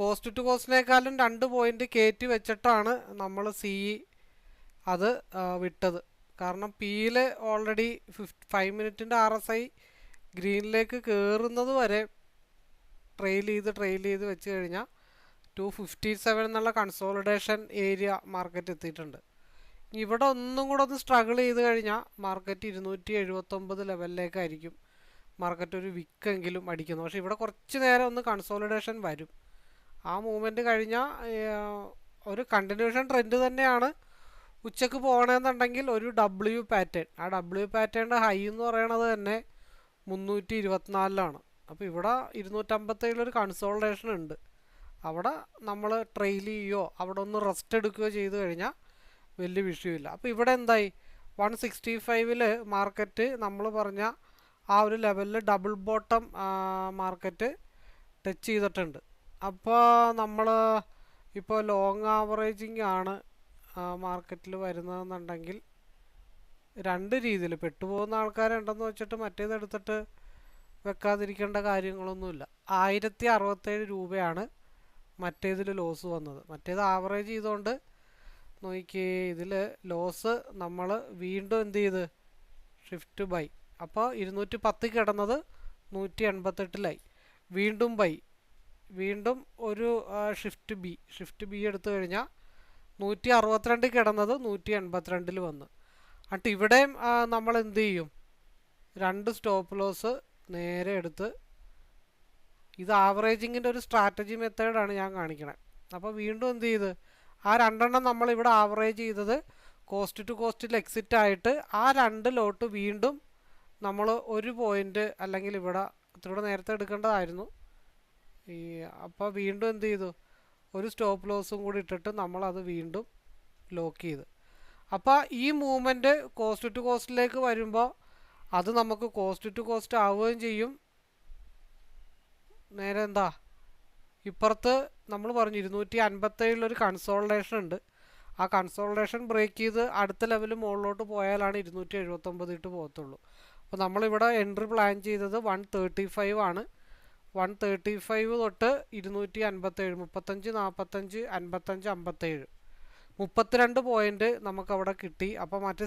കോസ്റ്റ് ടു കോസ്റ്റിനേക്കാളും 2 പോയിൻ്റ് കയറ്റി വെച്ചിട്ടാണ് നമ്മൾ സി അത് വിട്ടത്. കാരണം പിയിൽ ഓൾറെഡി 5 മിനിറ്റിൻ്റെ RSI ഗ്രീനിലേക്ക് കയറുന്നത് വരെ ട്രെയിൽ ചെയ്ത് വെച്ച് കഴിഞ്ഞാൽ 257 എന്നുള്ള കൺസോളിഡേഷൻ ഏരിയ മാർക്കറ്റ് എത്തിയിട്ടുണ്ട്. ഇവിടെ ഒന്നും കൂടെ ഒന്ന് സ്ട്രഗിൾ ചെയ്ത് കഴിഞ്ഞാൽ മാർക്കറ്റ് 279 ലെവലിലേക്കായിരിക്കും മാർക്കറ്റ് ഒരു വിക്കെങ്കിലും അടിക്കുന്നത്. പക്ഷേ ഇവിടെ കുറച്ച് നേരം ഒന്ന് കൺസോളിഡേഷൻ വരും. ആ മൂവ്മെൻറ്റ് കഴിഞ്ഞാൽ ഒരു കണ്ടിന്യൂഷൻ ട്രെൻഡ് തന്നെയാണ്. ഉച്ചക്ക് പോകണമെന്നുണ്ടെങ്കിൽ ഒരു W പാറ്റേൺ, ആ W പാറ്റേണിൻ്റെ ഹൈ എന്ന് പറയണത് തന്നെ 324-ലാണ്. അപ്പോൾ ഇവിടെ 257 കൺസോളിഡേഷൻ ഉണ്ട്. അവിടെ നമ്മൾ ട്രെയിൽ ചെയ്യുകയോ അവിടെ ഒന്ന് റെസ്റ്റ് എടുക്കുകയോ ചെയ്ത് കഴിഞ്ഞാൽ വലിയ വിഷയമില്ല. അപ്പോൾ ഇവിടെ എന്തായി, 165-ൽ മാർക്കറ്റ് നമ്മൾ പറഞ്ഞ ആ ഒരു ലെവലിൽ ഡബിൾ ബോട്ടം മാർക്കറ്റ് ടച്ച് ചെയ്തിട്ടുണ്ട്. അപ്പോൾ നമ്മൾ ഇപ്പോൾ ലോങ് ആവറേജിങ് ആണ് മാർക്കറ്റിൽ വരുന്നതെന്നുണ്ടെങ്കിൽ 2 രീതിയിൽ പെട്ടുപോകുന്ന ആൾക്കാരുണ്ടെന്ന് വെച്ചിട്ട് മറ്റേതെടുത്തിട്ട് വെക്കാതിരിക്കേണ്ട കാര്യങ്ങളൊന്നുമില്ല. 1067 രൂപയാണ് മറ്റേതിൽ ലോസ് വന്നത്. മറ്റേത് ആവറേജ് ചെയ്തുകൊണ്ട് നോക്കിയേ, ഇതിൽ ലോസ് നമ്മൾ വീണ്ടും എന്ത് ചെയ്ത് ഷിഫ്റ്റ് ബൈ. അപ്പോൾ 210 കിടന്നത് 188-ലായി, വീണ്ടും ബൈ, വീണ്ടും ഒരു ഷിഫ്റ്റ് ബി എടുത്തു കഴിഞ്ഞാൽ 162 കിടന്നത് 182-ൽ വന്ന്. എന്നിട്ട് ഇവിടെയും നമ്മൾ എന്ത് ചെയ്യും, 2 സ്റ്റോപ്പ് ലോസ് നേരെ എടുത്ത്, ഇത് ആവറേജിങ്ങിൻ്റെ ഒരു സ്ട്രാറ്റജി മെത്തേഡാണ് ഞാൻ കാണിക്കണത്. അപ്പോൾ വീണ്ടും എന്ത് ചെയ്ത് ആ 2 നമ്മളിവിടെ ആവറേജ് ചെയ്തത് കോസ്റ്റ് ടു കോസ്റ്റിൽ എക്സിറ്റ് ആയിട്ട് ആ 2 ലോട്ട് വീണ്ടും നമ്മൾ ഒരു പോയിൻ്റ് അല്ലെങ്കിൽ ഇവിടെ നേരത്തെ എടുക്കേണ്ടതായിരുന്നു. അപ്പോൾ വീണ്ടും എന്ത് ചെയ്തു, ഒരു സ്റ്റോപ്പ് ലോസും കൂടി ഇട്ടിട്ട് നമ്മളത് വീണ്ടും ലോക്ക് ചെയ്ത്. അപ്പോൾ ഈ മൂവ്മെൻറ്റ് കോസ്റ്റ് ടു കോസ്റ്റിലേക്ക് വരുമ്പോൾ അത് നമുക്ക് കോസ്റ്റ് ടു കോസ്റ്റ് ആവുകയും ചെയ്യും. നേരെ എന്താ ഇപ്പുറത്ത് നമ്മൾ പറഞ്ഞു 257 കൺസോളിഡേഷൻ ഉണ്ട്. ആ കൺസോളിഡേഷൻ ബ്രേക്ക് ചെയ്ത് അടുത്ത ലെവൽ മുകളിലോട്ട് പോയാലാണ് 279 ഇട്ട് പോകത്തുള്ളൂ. അപ്പോൾ നമ്മളിവിടെ എൻട്രി പ്ലാൻ ചെയ്തത് 135 ആണ്. 135 തൊട്ട് 257, 35, 45, 55, 57, 32 പോയിൻ്റ് നമുക്കവിടെ കിട്ടി. അപ്പോൾ മറ്റേ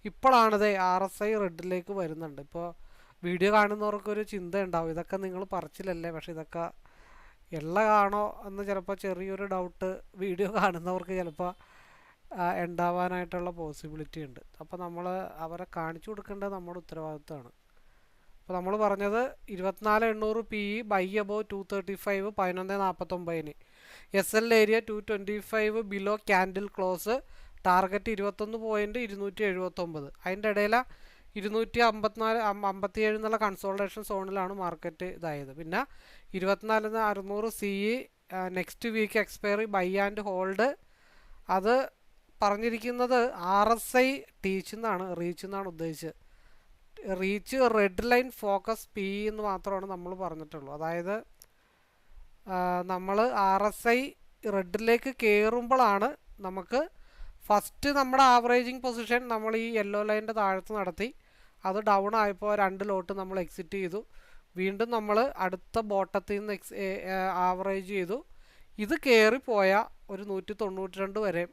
ഇപ്പോഴാണിത് RSI റെഡിലേക്ക് വരുന്നുണ്ട്. ഇപ്പോൾ വീഡിയോ കാണുന്നവർക്കൊരു ചിന്ത ഉണ്ടാവും, ഇതൊക്കെ നിങ്ങൾ പറച്ചിലല്ലേ, പക്ഷെ ഇതൊക്കെ എള്ളാണോ എന്ന് ചിലപ്പോൾ ചെറിയൊരു ഡൗട്ട് വീഡിയോ കാണുന്നവർക്ക് ചിലപ്പോൾ ഉണ്ടാവാനായിട്ടുള്ള പോസിബിലിറ്റി ഉണ്ട്. അപ്പോൾ നമ്മൾ അവരെ കാണിച്ചു കൊടുക്കേണ്ടത് നമ്മുടെ ഉത്തരവാദിത്തമാണ്. അപ്പോൾ നമ്മൾ പറഞ്ഞത് 24,800 PE buy above 235 11:49. SL area 225 below candle close, target 21.279. അതിൻ്റെ ഇടയിൽ 254-57 എന്നുള്ള കൺസോൾട്ടേഷൻ സോണിലാണ് മാർക്കറ്റ് ഇതായത്. പിന്നെ 24,600 CE next week expiry buy and hold. അത് പറഞ്ഞിരിക്കുന്നത് RSI ടീച്ച് എന്നാണ്, റീച്ച് എന്നാണ് ഉദ്ദേശിച്ചത്. Reach red line focus PE എന്ന് മാത്രമാണ് നമ്മൾ പറഞ്ഞിട്ടുള്ളൂ. അതായത് നമ്മൾ RSI റെഡിലേക്ക് കയറുമ്പോഴാണ് നമുക്ക് ഫസ്റ്റ് നമ്മുടെ ആവറേജിങ് പൊസിഷൻ നമ്മൾ ഈ യെല്ലോ ലൈൻ്റെ താഴത്ത് നടത്തി. അത് ഡൗൺ ആയപ്പോൾ 2 ലോട്ട് നമ്മൾ എക്സിറ്റ് ചെയ്തു. വീണ്ടും നമ്മൾ അടുത്ത ബോട്ടത്തിൽ നിന്ന് ആവറേജ് ചെയ്തു. ഇത് കയറിപ്പോയാൽ ഒരു 192 വരെ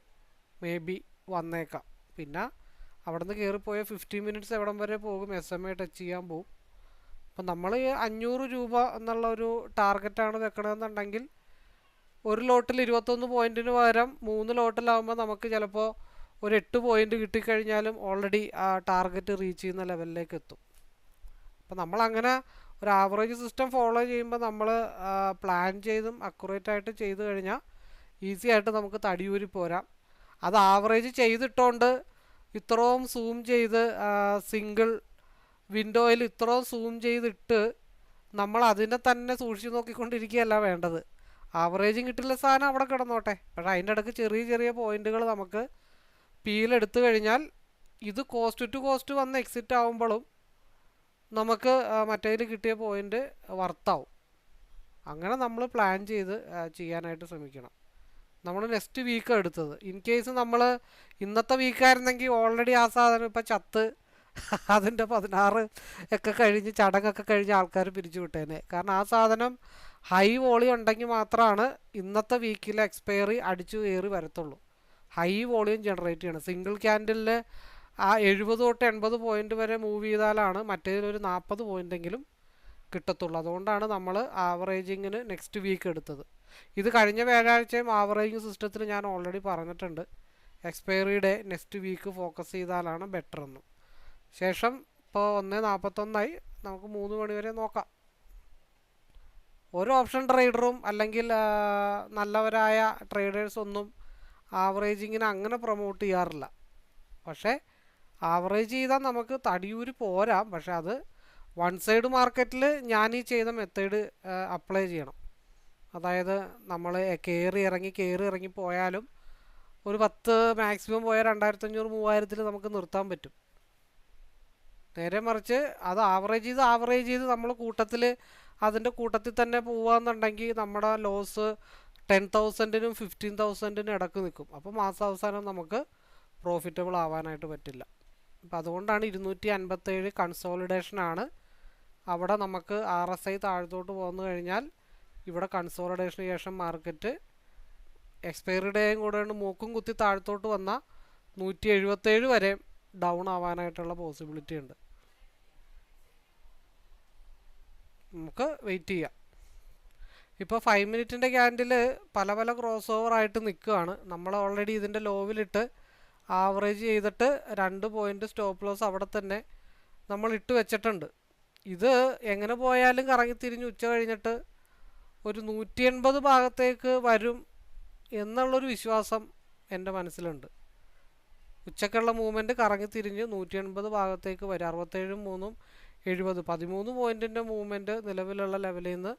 മേ ബി വന്നേക്കാം. പിന്നെ അവിടെ നിന്ന് കയറിപ്പോയ 15 മിനിറ്റ്സ് എവിടം വരെ പോകും, SMA ടച്ച് ചെയ്യാൻ പോകും. അപ്പം നമ്മൾ 500 രൂപ എന്നുള്ള ഒരു ടാർഗറ്റാണ് വെക്കണമെന്നുണ്ടെങ്കിൽ ഒരു ലോട്ടിൽ 21 പോയിൻറ്റിന് പകരം 3 ലോട്ടിലാകുമ്പോൾ നമുക്ക് ചിലപ്പോൾ ഒരു 8 പോയിൻ്റ് കിട്ടിക്കഴിഞ്ഞാലും ഓൾറെഡി ആ ടാർഗറ്റ് റീച്ച് ചെയ്യുന്ന ലെവലിലേക്ക് എത്തും. അപ്പം നമ്മളങ്ങനെ ഒരു ആവറേജ് സിസ്റ്റം ഫോളോ ചെയ്യുമ്പോൾ നമ്മൾ പ്ലാൻ ചെയ്തും അക്യുറേറ്റ് ആയിട്ട് ചെയ്ത് കഴിഞ്ഞാൽ ഈസി ആയിട്ട് നമുക്ക് തടിയൂരി പോരാം. അത് ആവറേജ് ചെയ്തിട്ടുകൊണ്ട് ഇത്രയും സൂം ചെയ്ത് സിംഗിൾ വിൻഡോയിൽ ഇത്രയും സൂം ചെയ്തിട്ട് നമ്മൾ അതിനെ തന്നെ സൂക്ഷിച്ച് നോക്കിക്കൊണ്ടിരിക്കുകയല്ല വേണ്ടത്. ആവറേജും കിട്ടില്ല സാധനം അവിടെ കിടന്നോട്ടെ. പക്ഷേ അതിൻ്റെ ഇടയ്ക്ക് ചെറിയ ചെറിയ പോയിൻറ്റുകൾ നമുക്ക് പീലെടുത്തു കഴിഞ്ഞാൽ ഇത് കോസ്റ്റ് ടു കോസ്റ്റ് വന്ന് എക്സിറ്റ് ആകുമ്പോഴും നമുക്ക് മറ്റേതിൽ കിട്ടിയ പോയിൻ്റ് വർത്താവും. അങ്ങനെ നമ്മൾ പ്ലാൻ ചെയ്ത് ചെയ്യാനായിട്ട് ശ്രമിക്കണം. നമ്മൾ നെക്സ്റ്റ് വീക്ക് എടുത്തത്. ഇൻ കേസ് നമ്മൾ ഇന്നത്തെ വീക്കായിരുന്നെങ്കിൽ ഓൾറെഡി ആ സാധനം ഇപ്പം ചത്ത് അതിൻ്റെ 16 ഒക്കെ കഴിഞ്ഞ് ചടങ്ങൊക്കെ കഴിഞ്ഞ് ആൾക്കാർ പിരിച്ചു വിട്ടേനെ. കാരണം ആ സാധനം ഹൈ വോളിയം ഉണ്ടെങ്കിൽ മാത്രമാണ് ഇന്നത്തെ വീക്കിലെ എക്സ്പയറി അടിച്ചു കയറി വരത്തുള്ളൂ. ഹൈ വോളിയം ജനറേറ്റ് ചെയ്യണം. സിംഗിൾ ക്യാൻഡിലിൽ ആ 70 തൊട്ട് 80 പോയിൻ്റ് വരെ മൂവ് ചെയ്താലാണ് മറ്റേതിലൊരു 40 പോയിൻ്റെങ്കിലും കിട്ടത്തുള്ളൂ. അതുകൊണ്ടാണ് നമ്മൾ ആവറേജിങ്ങിന് നെക്സ്റ്റ് വീക്ക് എടുത്തത്. ഇത് കഴിഞ്ഞ വ്യാഴാഴ്ചയും ആവറേജിങ് സിസ്റ്റത്തിൽ ഞാൻ ഓൾറെഡി പറഞ്ഞിട്ടുണ്ട്. Expiry day next week focus ചെയ്താലാണ് ബെറ്റർ എന്നും. ശേഷം ഇപ്പോൾ 1:41 നമുക്ക് 3 മണി വരെ നോക്കാം. ഒരു ഓപ്ഷൻ ട്രേഡറും അല്ലെങ്കിൽ നല്ലവരായ ട്രേഡേഴ്സൊന്നും ആവറേജിങ്ങിനെ അങ്ങനെ പ്രൊമോട്ട് ചെയ്യാറില്ല. പക്ഷേ ആവറേജ് ചെയ്താൽ നമുക്ക് തടിയൂരി പോരാം. പക്ഷെ അത് വൺ സൈഡ് മാർക്കറ്റിൽ ഞാൻ ഈ ചെയ്ത മെത്തേഡ് അപ്ലൈ ചെയ്യണം. അതായത് നമ്മൾ കയറി ഇറങ്ങി പോയാലും ഒരു 10 മാക്സിമം പോയാൽ 2500-3000 നമുക്ക് നിർത്താൻ പറ്റും. നേരെ മറിച്ച് അത് ആവറേജ് ചെയ്ത് നമ്മൾ അതിൻ്റെ കൂട്ടത്തിൽ തന്നെ പോവാന്നുണ്ടെങ്കിൽ നമ്മുടെ ലോസ് 10,000-നും 15,000-നും ഇടക്ക് നിൽക്കും. അപ്പോൾ മാസാവസാനം നമുക്ക് പ്രോഫിറ്റബിൾ ആവാനായിട്ട് പറ്റില്ല. അപ്പം അതുകൊണ്ടാണ് 257 കൺസോളിഡേഷനാണ്. അവിടെ നമുക്ക് RSI താഴത്തോട്ട് പോന്നു കഴിഞ്ഞാൽ ഇവിടെ കൺസോളിഡേഷന് ശേഷം മാർക്കറ്റ് എക്സ്പയറി ഡേയും കൂടെ മൂക്കും കുത്തി താഴത്തോട്ട് വന്നാൽ 177 വരെ ഡൗൺ ആവാനായിട്ടുള്ള പോസിബിലിറ്റി ഉണ്ട്. നമുക്ക് വെയിറ്റ് ചെയ്യാം. ഇപ്പോൾ 5 മിനിറ്റിൻ്റെ ക്യാൻഡിൽ പല ക്രോസ് ഓവറായിട്ട് നിൽക്കുകയാണ്. നമ്മൾ ഓൾറെഡി ഇതിൻ്റെ ലോവിലിട്ട് ആവറേജ് ചെയ്തിട്ട് 2 പോയിൻ്റ് സ്റ്റോപ്പ് ലോസ് അവിടെ തന്നെ നമ്മൾ ഇട്ട് വെച്ചിട്ടുണ്ട്. ഇത് എങ്ങനെ പോയാലും കറങ്ങിത്തിരിഞ്ഞ് ഉച്ച കഴിഞ്ഞിട്ട് ഒരു 180 ഭാഗത്തേക്ക് വരും എന്നുള്ളൊരു വിശ്വാസം എൻ്റെ മനസ്സിലുണ്ട്. ഉച്ചക്കുള്ള മൂവ്മെൻറ്റ് കറങ്ങിത്തിരിഞ്ഞ് 180 ഭാഗത്തേക്ക് വരും. 67-3 70 13 പോയിൻറ്റിൻ്റെ മൂവ്മെൻറ്റ് നിലവിലുള്ള ലെവലിൽ നിന്ന്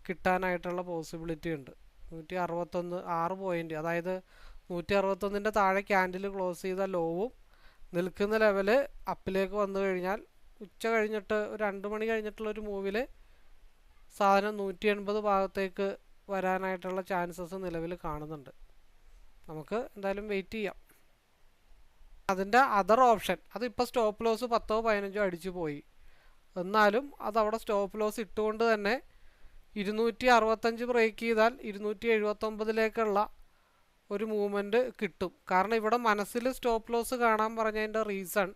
കിട്ടാനായിട്ടുള്ള പോസിബിലിറ്റി ഉണ്ട്. 161 6 പോയിൻ്റ്, അതായത് 161-ൻ്റെ താഴെ ക്യാൻഡിൽ ക്ലോസ് ചെയ്ത ലോവും നിൽക്കുന്ന ലെവല് അപ്പിലേക്ക് വന്നു കഴിഞ്ഞാൽ ഉച്ച കഴിഞ്ഞിട്ട് ഒരു 2 മണി കഴിഞ്ഞിട്ടുള്ളൊരു മൂവിൽ സാധനം 180 ഭാഗത്തേക്ക് വരാനായിട്ടുള്ള ചാൻസസ് നിലവിൽ കാണുന്നുണ്ട്. നമുക്ക് എന്തായാലും വെയിറ്റ് ചെയ്യാം. അതിൻ്റെ അതർ ഓപ്ഷൻ അതിപ്പോൾ സ്റ്റോപ്പ് ലോസ് 10-15 അടിച്ചു പോയി. എന്നാലും അതവിടെ സ്റ്റോപ്പ് ലോസ് ഇട്ടുകൊണ്ട് തന്നെ 265 ബ്രേക്ക് ചെയ്താൽ 279-ലേക്കുള്ള ഒരു മൂവ്മെൻറ്റ് കിട്ടും. കാരണം ഇവിടെ മനസ്സിൽ സ്റ്റോപ്പ് ലോസ് കാണാൻ പറഞ്ഞതിൻ്റെ റീസൺ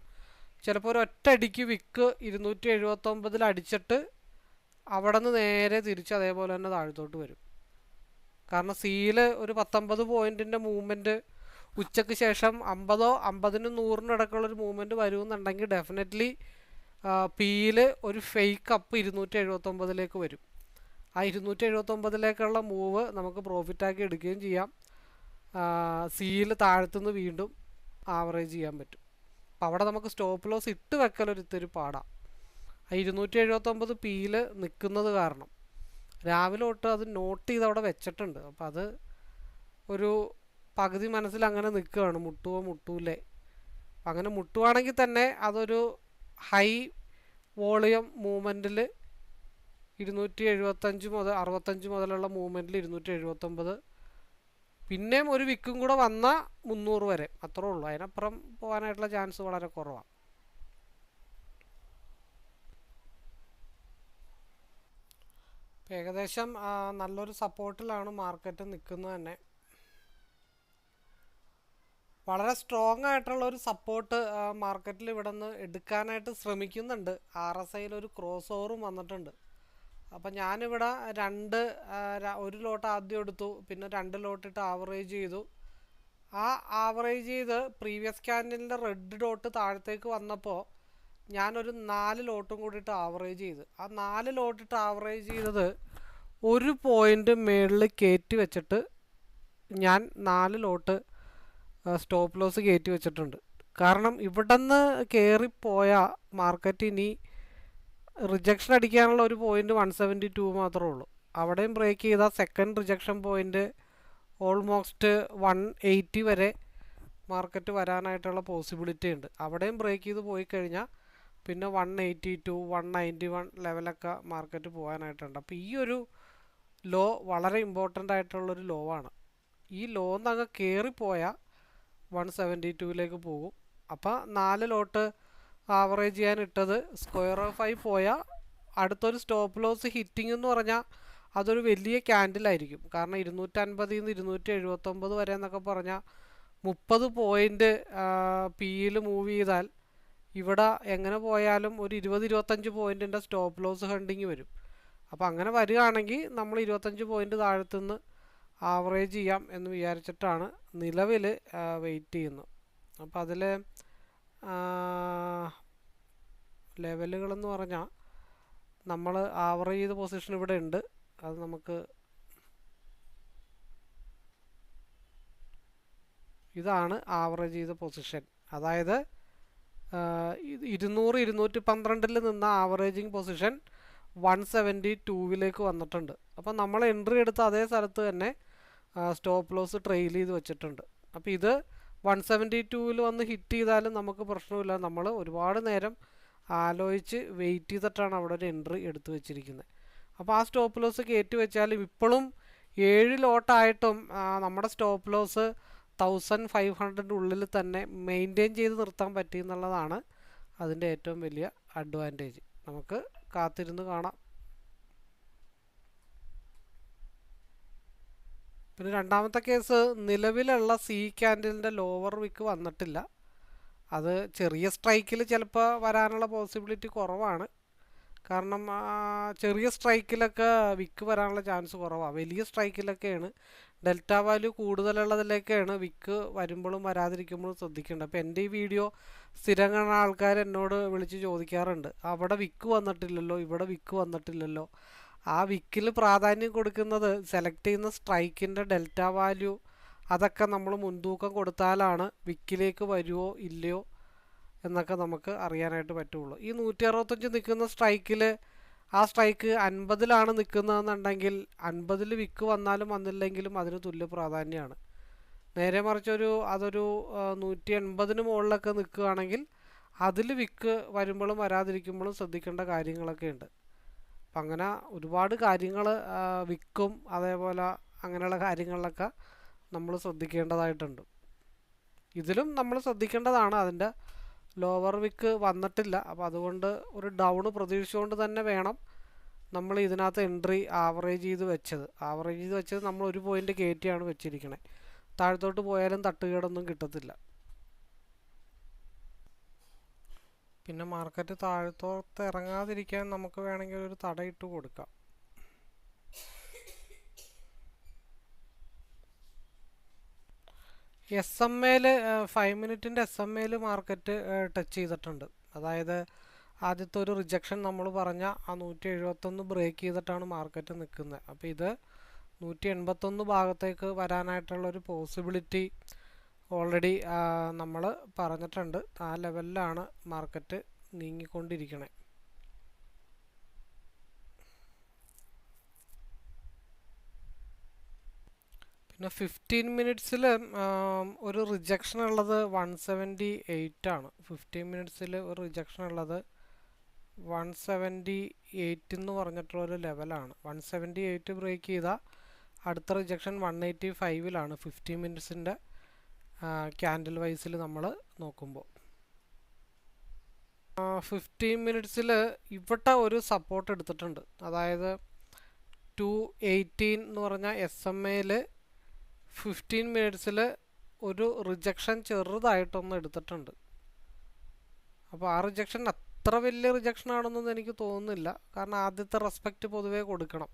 ചിലപ്പോൾ ഒരു ഒറ്റയടിക്ക് വിക്ക് 279 അടിച്ചിട്ട് അവിടെ നിന്ന് നേരെ തിരിച്ച് അതേപോലെ തന്നെ താഴത്തോട്ട് വരും. കാരണം സിയിൽ ഒരു 19 പോയിൻറ്റിൻ്റെ മൂവ്മെൻറ്റ് ഉച്ചയ്ക്ക് ശേഷം 50 50-നും 100-നും ഇടയ്ക്കുള്ളൊരു മൂവ്മെൻറ്റ് വരുമെന്നുണ്ടെങ്കിൽ ഡെഫിനറ്റ്ലി പിയിൽ ഒരു ഫേക്ക് അപ്പ് 279 വരും. ആ 279 മൂവ് നമുക്ക് പ്രോഫിറ്റാക്കി എടുക്കുകയും ചെയ്യാം. സിയിൽ താഴത്തുനിന്ന് വീണ്ടും ആവറേജ് ചെയ്യാൻ പറ്റും. അപ്പം അവിടെ നമുക്ക് സ്റ്റോപ്പ് ലോസ് ഇട്ട് വെക്കലൊരിത്തിരി പാടാം. 279 പിയിൽ നിൽക്കുന്നത് കാരണം രാവിലെ തൊട്ട് അത് നോട്ട് ചെയ്ത് അവിടെ വെച്ചിട്ടുണ്ട്. അപ്പം അത് ഒരു പകുതി മനസ്സിൽ അങ്ങനെ നിൽക്കുകയാണ്, മുട്ടൂലേ. അങ്ങനെ മുട്ടുവാണെങ്കിൽ തന്നെ അതൊരു ഹൈ വോളിയം മൂവ്മെൻറ്റിൽ 275 മുതൽ 65 മുതലുള്ള മൂവ്മെൻറ്റിൽ 279, പിന്നെയും ഒരു വിക്കും കൂടെ വന്നാൽ 300 വരെ, അത്രേ ഉള്ളൂ. അതിനപ്പുറം പോകാനായിട്ടുള്ള ചാൻസ് വളരെ കുറവാണ്. ഏകദേശം നല്ലൊരു സപ്പോർട്ടിലാണ് മാർക്കറ്റ് നിൽക്കുന്നത് തന്നെ. വളരെ സ്ട്രോങ് ആയിട്ടുള്ള ഒരു സപ്പോർട്ട് മാർക്കറ്റിൽ ഇവിടെ നിന്ന് എടുക്കാനായിട്ട് ശ്രമിക്കുന്നുണ്ട്. RSIയിൽ ഒരു ക്രോസ് ഓവറും വന്നിട്ടുണ്ട്. അപ്പം ഞാനിവിടെ ഒരു ലോട്ട് ആദ്യം എടുത്തു, പിന്നെ 2 ലോട്ടിട്ട് ആവറേജ് ചെയ്തു. ആ ആവറേജ് ചെയ്ത് പ്രീവിയസ് ക്യാൻഡലിൻ്റെ റെഡ് ഡോട്ട് താഴത്തേക്ക് വന്നപ്പോൾ ഞാനൊരു 4 ലോട്ടും കൂടിയിട്ട് ആവറേജ് ചെയ്ത്. ആ 4 ലോട്ടിട്ട് ആവറേജ് ചെയ്തത് ഒരു പോയിൻ്റ് മേളിൽ കയറ്റി വെച്ചിട്ട് ഞാൻ 4 ലോട്ട് സ്റ്റോപ്പ് ലോസ് കയറ്റി വെച്ചിട്ടുണ്ട്. കാരണം ഇവിടെ നിന്ന് കയറിപ്പോയ മാർക്കറ്റ് ഇനി റിജക്ഷൻ അടിക്കാനുള്ള ഒരു പോയിൻ്റ് 172 മാത്രമേ ഉള്ളൂ. അവിടെയും ബ്രേക്ക് ചെയ്താൽ സെക്കൻഡ് റിജക്ഷൻ പോയിൻ്റ് ഓൾമോസ്റ്റ് 180 വരെ മാർക്കറ്റ് വരാനായിട്ടുള്ള പോസിബിലിറ്റി ഉണ്ട്. അവിടെയും ബ്രേക്ക് ചെയ്ത് പോയി കഴിഞ്ഞാൽ പിന്നെ 182 191 ലെവലൊക്കെ മാർക്കറ്റ് പോകാനായിട്ടുണ്ട്. അപ്പോൾ ഈ ഒരു ലോ വളരെ ഇമ്പോർട്ടൻ്റ് ആയിട്ടുള്ളൊരു ലോ ആണ്. ഈ ലോ എന്നങ്ങ് കയറിപ്പോയാൽ 172 പോകും. അപ്പോൾ 4 ലോട്ട് ആവറേജ് ചെയ്യാൻ ഇട്ടത് സ്ക്വയർ ഓഫ് ആയി പോയാൽ അടുത്തൊരു സ്റ്റോപ്പ് ലോസ് ഹിറ്റിംഗ് എന്ന് പറഞ്ഞാൽ അതൊരു വലിയ ക്യാൻഡിലായിരിക്കും. കാരണം 250-ൽ നിന്ന് 279 വരെ എന്നൊക്കെ പറഞ്ഞാൽ 30 പോയിൻ്റ് പിയിൽ മൂവ് ചെയ്താൽ ഇവിടെ എങ്ങനെ പോയാലും ഒരു 20-25 പോയിൻറ്റിൻ്റെ സ്റ്റോപ്പ് ലോസ് ഹണ്ടിങ് വരും. അപ്പോൾ അങ്ങനെ വരികയാണെങ്കിൽ നമ്മൾ 25 പോയിൻ്റ് താഴത്തുനിന്ന് ആവറേജ് ചെയ്യാം എന്ന് വിചാരിച്ചിട്ടാണ് നിലവിൽ വെയിറ്റ് ചെയ്യുന്നത്. അപ്പോൾ അതിൽ ലെവലുകളെന്ന് പറഞ്ഞാൽ നമ്മൾ ആവറേജ് ചെയ്ത പൊസിഷൻ ഇവിടെ ഉണ്ട്. അത് നമുക്ക് ഇതാണ് ആവറേജ് ചെയ്ത പൊസിഷൻ. അതായത് 200-212 നിന്ന ആവറേജിങ് പൊസിഷൻ 172 വന്നിട്ടുണ്ട്. അപ്പോൾ നമ്മൾ എൻട്രി എടുത്ത അതേ സ്ഥലത്ത് തന്നെ സ്റ്റോപ്പ് ലോസ് ട്രെയിൽ ചെയ്ത് വെച്ചിട്ടുണ്ട്. അപ്പോൾ ഇത് 172 വന്ന് ഹിറ്റ് ചെയ്താലും നമുക്ക് പ്രശ്നമില്ല. നമ്മൾ ഒരുപാട് നേരം ആലോചിച്ച് വെയിറ്റ് ചെയ്തിട്ടാണ് അവിടെ ഒരു എൻട്രി എടുത്തു വെച്ചിരിക്കുന്നത്. അപ്പോൾ ആ സ്റ്റോപ്പ് ലോസ് കയറ്റി വെച്ചാലും ഇപ്പോഴും 7 ലോട്ടായിട്ടും നമ്മുടെ സ്റ്റോപ്പ് ലോസ് 1500 ഉള്ളിൽ തന്നെ മെയിൻറ്റെയിൻ ചെയ്ത് നിർത്താൻ പറ്റി എന്നുള്ളതാണ് അതിൻ്റെ ഏറ്റവും വലിയ അഡ്വാൻറ്റേജ്. നമുക്ക് കാത്തിരുന്ന് കാണാം. പിന്നെ രണ്ടാമത്തെ കേസ്, നിലവിലുള്ള സി ക്യാൻഡിലിൻ്റെ ലോവർ വിക്ക് വന്നിട്ടില്ല. അത് ചെറിയ സ്ട്രൈക്കിൽ ചിലപ്പോൾ വരാനുള്ള പോസിബിലിറ്റി കുറവാണ്. കാരണം ചെറിയ സ്ട്രൈക്കിലൊക്കെ വിക്ക് വരാനുള്ള ചാൻസ് കുറവാണ്. വലിയ സ്ട്രൈക്കിലൊക്കെയാണ്, ഡെൽറ്റ വാല്യൂ കൂടുതലുള്ളതിലേക്കാണ് വിക്ക് വരുമ്പോഴും വരാതിരിക്കുമ്പോഴും ശ്രദ്ധിക്കേണ്ടത്. അപ്പോൾ എൻ്റെ ഈ വീഡിയോ സ്ഥിരം കാണുന്ന ആൾക്കാർ എന്നോട് വിളിച്ച് ചോദിക്കാറുണ്ട്, അവിടെ വിക്ക് വന്നിട്ടില്ലല്ലോ, ഇവിടെ വിക്ക് വന്നിട്ടില്ലല്ലോ. ആ വിക്കിൽ പ്രാധാന്യം കൊടുക്കുന്നത് സെലക്ട് ചെയ്യുന്ന സ്ട്രൈക്കിൻ്റെ ഡെൽറ്റ വാല്യൂ, അതൊക്കെ നമ്മൾ മുൻതൂക്കം കൊടുത്താലാണ് വിക്കിലേക്ക് വരുമോ ഇല്ലയോ എന്നൊക്കെ നമുക്ക് അറിയാനായിട്ട് പറ്റുള്ളൂ. ഈ 165 നിൽക്കുന്ന സ്ട്രൈക്കിൽ ആ സ്ട്രൈക്ക് 50-ലാണ് നിൽക്കുന്നതെന്നുണ്ടെങ്കിൽ 50-ൽ വിക്ക് വന്നാലും വന്നില്ലെങ്കിലും അതിന് തുല്യ പ്രാധാന്യമാണ്. നേരെ മറിച്ചൊരു അതൊരു 180-ന് മുകളിലൊക്കെ നിൽക്കുകയാണെങ്കിൽ അതിൽ വിക്ക് വരുമ്പോഴും വരാതിരിക്കുമ്പോഴും ശ്രദ്ധിക്കേണ്ട കാര്യങ്ങളൊക്കെ ഉണ്ട്. അപ്പം അങ്ങനെ ഒരുപാട് കാര്യങ്ങൾ വിക്കും അതേപോലെ അങ്ങനെയുള്ള കാര്യങ്ങളിലൊക്കെ നമ്മൾ ശ്രദ്ധിക്കേണ്ടതായിട്ടുണ്ട്. ഇതിലും നമ്മൾ ശ്രദ്ധിക്കേണ്ടതാണ്. അതിൻ്റെ ലോവർ വിക്ക് വന്നിട്ടില്ല. അപ്പോൾ അതുകൊണ്ട് ഒരു ഡൗൺ പ്രതീക്ഷിച്ചുകൊണ്ട് തന്നെ വേണം നമ്മൾ ഇതിനകത്ത് എൻട്രി ആവറേജ് ചെയ്ത് വെച്ചത് നമ്മൾ ഒരു പോയിൻ്റ് കയറ്റിയാണ് വെച്ചിരിക്കണേ. താഴത്തോട്ട് പോയാലും തട്ടുകേടൊന്നും കിട്ടത്തില്ല. പിന്നെ മാർക്കറ്റ് താഴത്തോട്ട് ഇറങ്ങാതിരിക്കാൻ നമുക്ക് വേണമെങ്കിൽ ഒരു തടയിട്ട് കൊടുക്കാം. എസ് എം എയിൽ 5 മിനിറ്റിൻ്റെ എസ് എം എയിൽ മാർക്കറ്റ് ടച്ച് ചെയ്തിട്ടുണ്ട്. അതായത് ആദ്യത്തെ ഒരു റിജക്ഷൻ നമ്മൾ പറഞ്ഞ ആ 171 ബ്രേക്ക് ചെയ്തിട്ടാണ് മാർക്കറ്റ് നിൽക്കുന്നത്. അപ്പോൾ ഇത് 181 ഭാഗത്തേക്ക് വരാനായിട്ടുള്ളൊരു പോസിബിലിറ്റി ഓൾറെഡി നമ്മൾ പറഞ്ഞിട്ടുണ്ട്. ആ ലെവലിലാണ് മാർക്കറ്റ് നീങ്ങിക്കൊണ്ടിരിക്കണേ. പിന്നെ 15 മിനിറ്റ്സിൽ ഒരു റിജക്ഷൻ ഉള്ളത് 178 ആണ്. 15 മിനിറ്റ്സിൽ ഒരു റിജക്ഷൻ ഉള്ളത് 178 എന്ന് പറഞ്ഞിട്ടുള്ളൊരു ലെവലാണ്. 178 ബ്രേക്ക് ചെയ്താൽ അടുത്ത റിജക്ഷൻ 185ലാണ് 15 മിനിറ്റ്സിൻ്റെ ക്യാൻഡിൽ വൈസിൽ നമ്മൾ നോക്കുമ്പോൾ. 15 മിനിറ്റ്സിൽ ഇവിടെ ഒരു സപ്പോർട്ട് എടുത്തിട്ടുണ്ട്. അതായത് 218 എന്ന് പറഞ്ഞാൽ എസ് എം എയിൽ 15 മിനിറ്റ്സിൽ ഒരു റിജക്ഷൻ ചെറുതായിട്ടൊന്ന് എടുത്തിട്ടുണ്ട്. അപ്പോൾ ആ റിജക്ഷൻ അത്ര വലിയ റിജക്ഷൻ ആണെന്നൊന്നും എനിക്ക് തോന്നുന്നില്ല. കാരണം ആദ്യത്തെ റെസ്പെക്റ്റ് പൊതുവേ കൊടുക്കണം.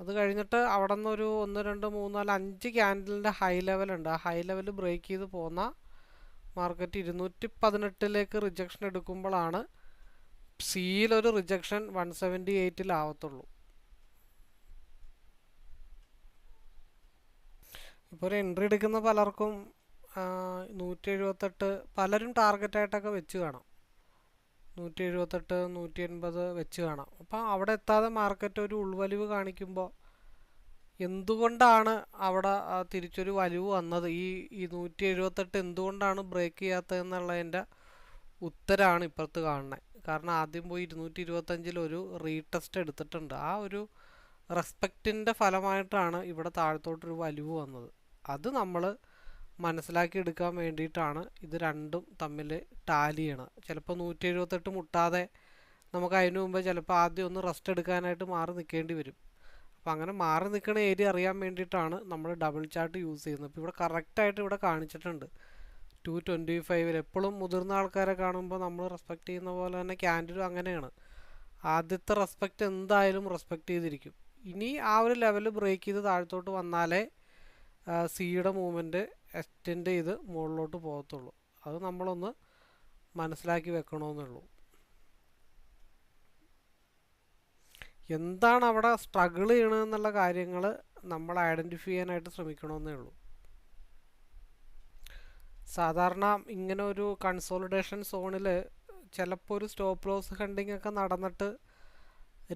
അത് കഴിഞ്ഞിട്ട് അവിടെ നിന്ന് ഒരു 1 2 3 4 5 ക്യാൻഡലിൻ്റെ ഹൈ ലെവലുണ്ട്. ആ ഹൈ ലെവൽ ബ്രേക്ക് ചെയ്ത് പോന്ന മാർക്കറ്റ് 218ലേക്ക് റിജക്ഷൻ എടുക്കുമ്പോഴാണ് സിയിലൊരു റിജക്ഷൻ 178 ഇപ്പോൾ ഒരു എൻട്രി എടുക്കുന്ന പലർക്കും 178 പലരും ടാർഗറ്റായിട്ടൊക്കെ വെച്ച് കാണാം. 178 180 വെച്ച് കാണാം. അപ്പോൾ അവിടെ എത്താതെ മാർക്കറ്റ് ഒരു ഉൾവലിവ് കാണിക്കുമ്പോൾ എന്തുകൊണ്ടാണ് അവിടെ തിരിച്ചൊരു വലിവ് വന്നത്, ഈ 178 എന്തുകൊണ്ടാണ് ബ്രേക്ക് ചെയ്യാത്തതെന്നുള്ളതിൻ്റെ ഉത്തരമാണ് ഇപ്പുറത്ത് കാണുന്നത്. കാരണം ആദ്യം പോയി 225 ഒരു റീടെസ്റ്റ് എടുത്തിട്ടുണ്ട്. ആ ഒരു റെസ്പെക്റ്റിൻ്റെ ഫലമായിട്ടാണ് ഇവിടെ താഴത്തോട്ടൊരു വലിവ് വന്നത്. അത് നമ്മൾ മനസ്സിലാക്കി എടുക്കാൻ വേണ്ടിയിട്ടാണ് ഇത് രണ്ടും തമ്മിൽ ടാലി ചെയ്യണം. ചിലപ്പോൾ 178 മുട്ടാതെ നമുക്ക് അതിനു മുമ്പ് ചിലപ്പോൾ ആദ്യം ഒന്ന് റെസ്റ്റ് എടുക്കാനായിട്ട് മാറി നിൽക്കേണ്ടി വരും. അപ്പോൾ അങ്ങനെ മാറി നിൽക്കുന്ന ഏരിയ അറിയാൻ വേണ്ടിയിട്ടാണ് നമ്മൾ ഡബിൾ ചാർട്ട് യൂസ് ചെയ്യുന്നത്. ഇപ്പോൾ ഇവിടെ കറക്റ്റായിട്ട് ഇവിടെ കാണിച്ചിട്ടുണ്ട് 225. എപ്പോഴും മുതിർന്ന ആൾക്കാരെ കാണുമ്പോൾ നമ്മൾ റെസ്പെക്റ്റ് ചെയ്യുന്ന പോലെ തന്നെ ക്യാൻഡിലും അങ്ങനെയാണ്. ആദ്യത്തെ റെസ്പെക്റ്റ് എന്തായാലും റെസ്പെക്റ്റ് ചെയ്തിരിക്കും. ഇനി ആ ഒരു ലെവൽ ബ്രേക്ക് ചെയ്ത് താഴത്തോട്ട് വന്നാലേ സിയുടെ മൂവ്മെൻറ്റ് എക്സ്റ്റെൻഡ് ചെയ്ത് മുകളിലോട്ട് പോകത്തുള്ളൂ. അത് നമ്മളൊന്ന് മനസ്സിലാക്കി വെക്കണമെന്നുള്ളൂ. എന്താണ് അവിടെ സ്ട്രഗിൾ ചെയ്യണമെന്നുള്ള കാര്യങ്ങൾ നമ്മൾ ഐഡൻറ്റിഫൈ ചെയ്യാനായിട്ട് ശ്രമിക്കണമെന്നേ ഉള്ളൂ. സാധാരണ ഇങ്ങനെ ഒരു കൺസോളിഡേഷൻ സോണിൽ ചിലപ്പോൾ ഒരു സ്റ്റോപ്പ് ലോസ് ഹണ്ടിങ് ഒക്കെ നടന്നിട്ട്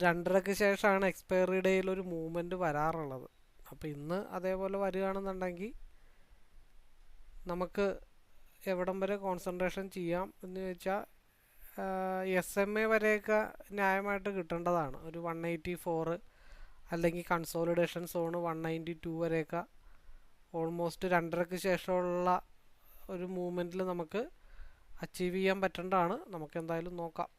2:30ക്ക് ശേഷമാണ് എക്സ്പയറി ഡേയിൽ ഒരു മൂവ്മെൻറ്റ് വരാറുള്ളത്. അപ്പോൾ ഇന്ന് അതേപോലെ വരികയാണെന്നുണ്ടെങ്കിൽ നമുക്ക് എവിടം വരെ കോൺസെൻട്രേഷൻ ചെയ്യാം എന്ന് ചോദിച്ചാൽ എസ് എം എ വരെയൊക്കെ ന്യായമായിട്ട് കിട്ടേണ്ടതാണ്. ഒരു 184 അല്ലെങ്കിൽ കൺസോളിഡേഷൻ സോണ് 192 വരെയൊക്കെ ഓൾമോസ്റ്റ് 2:30ക്ക് ശേഷമുള്ള ഒരു മൂവ്മെൻറ്റിൽ നമുക്ക് അച്ചീവ് ചെയ്യാൻ പറ്റേണ്ടതാണ്. നമുക്ക് എന്തായാലും നോക്കാം.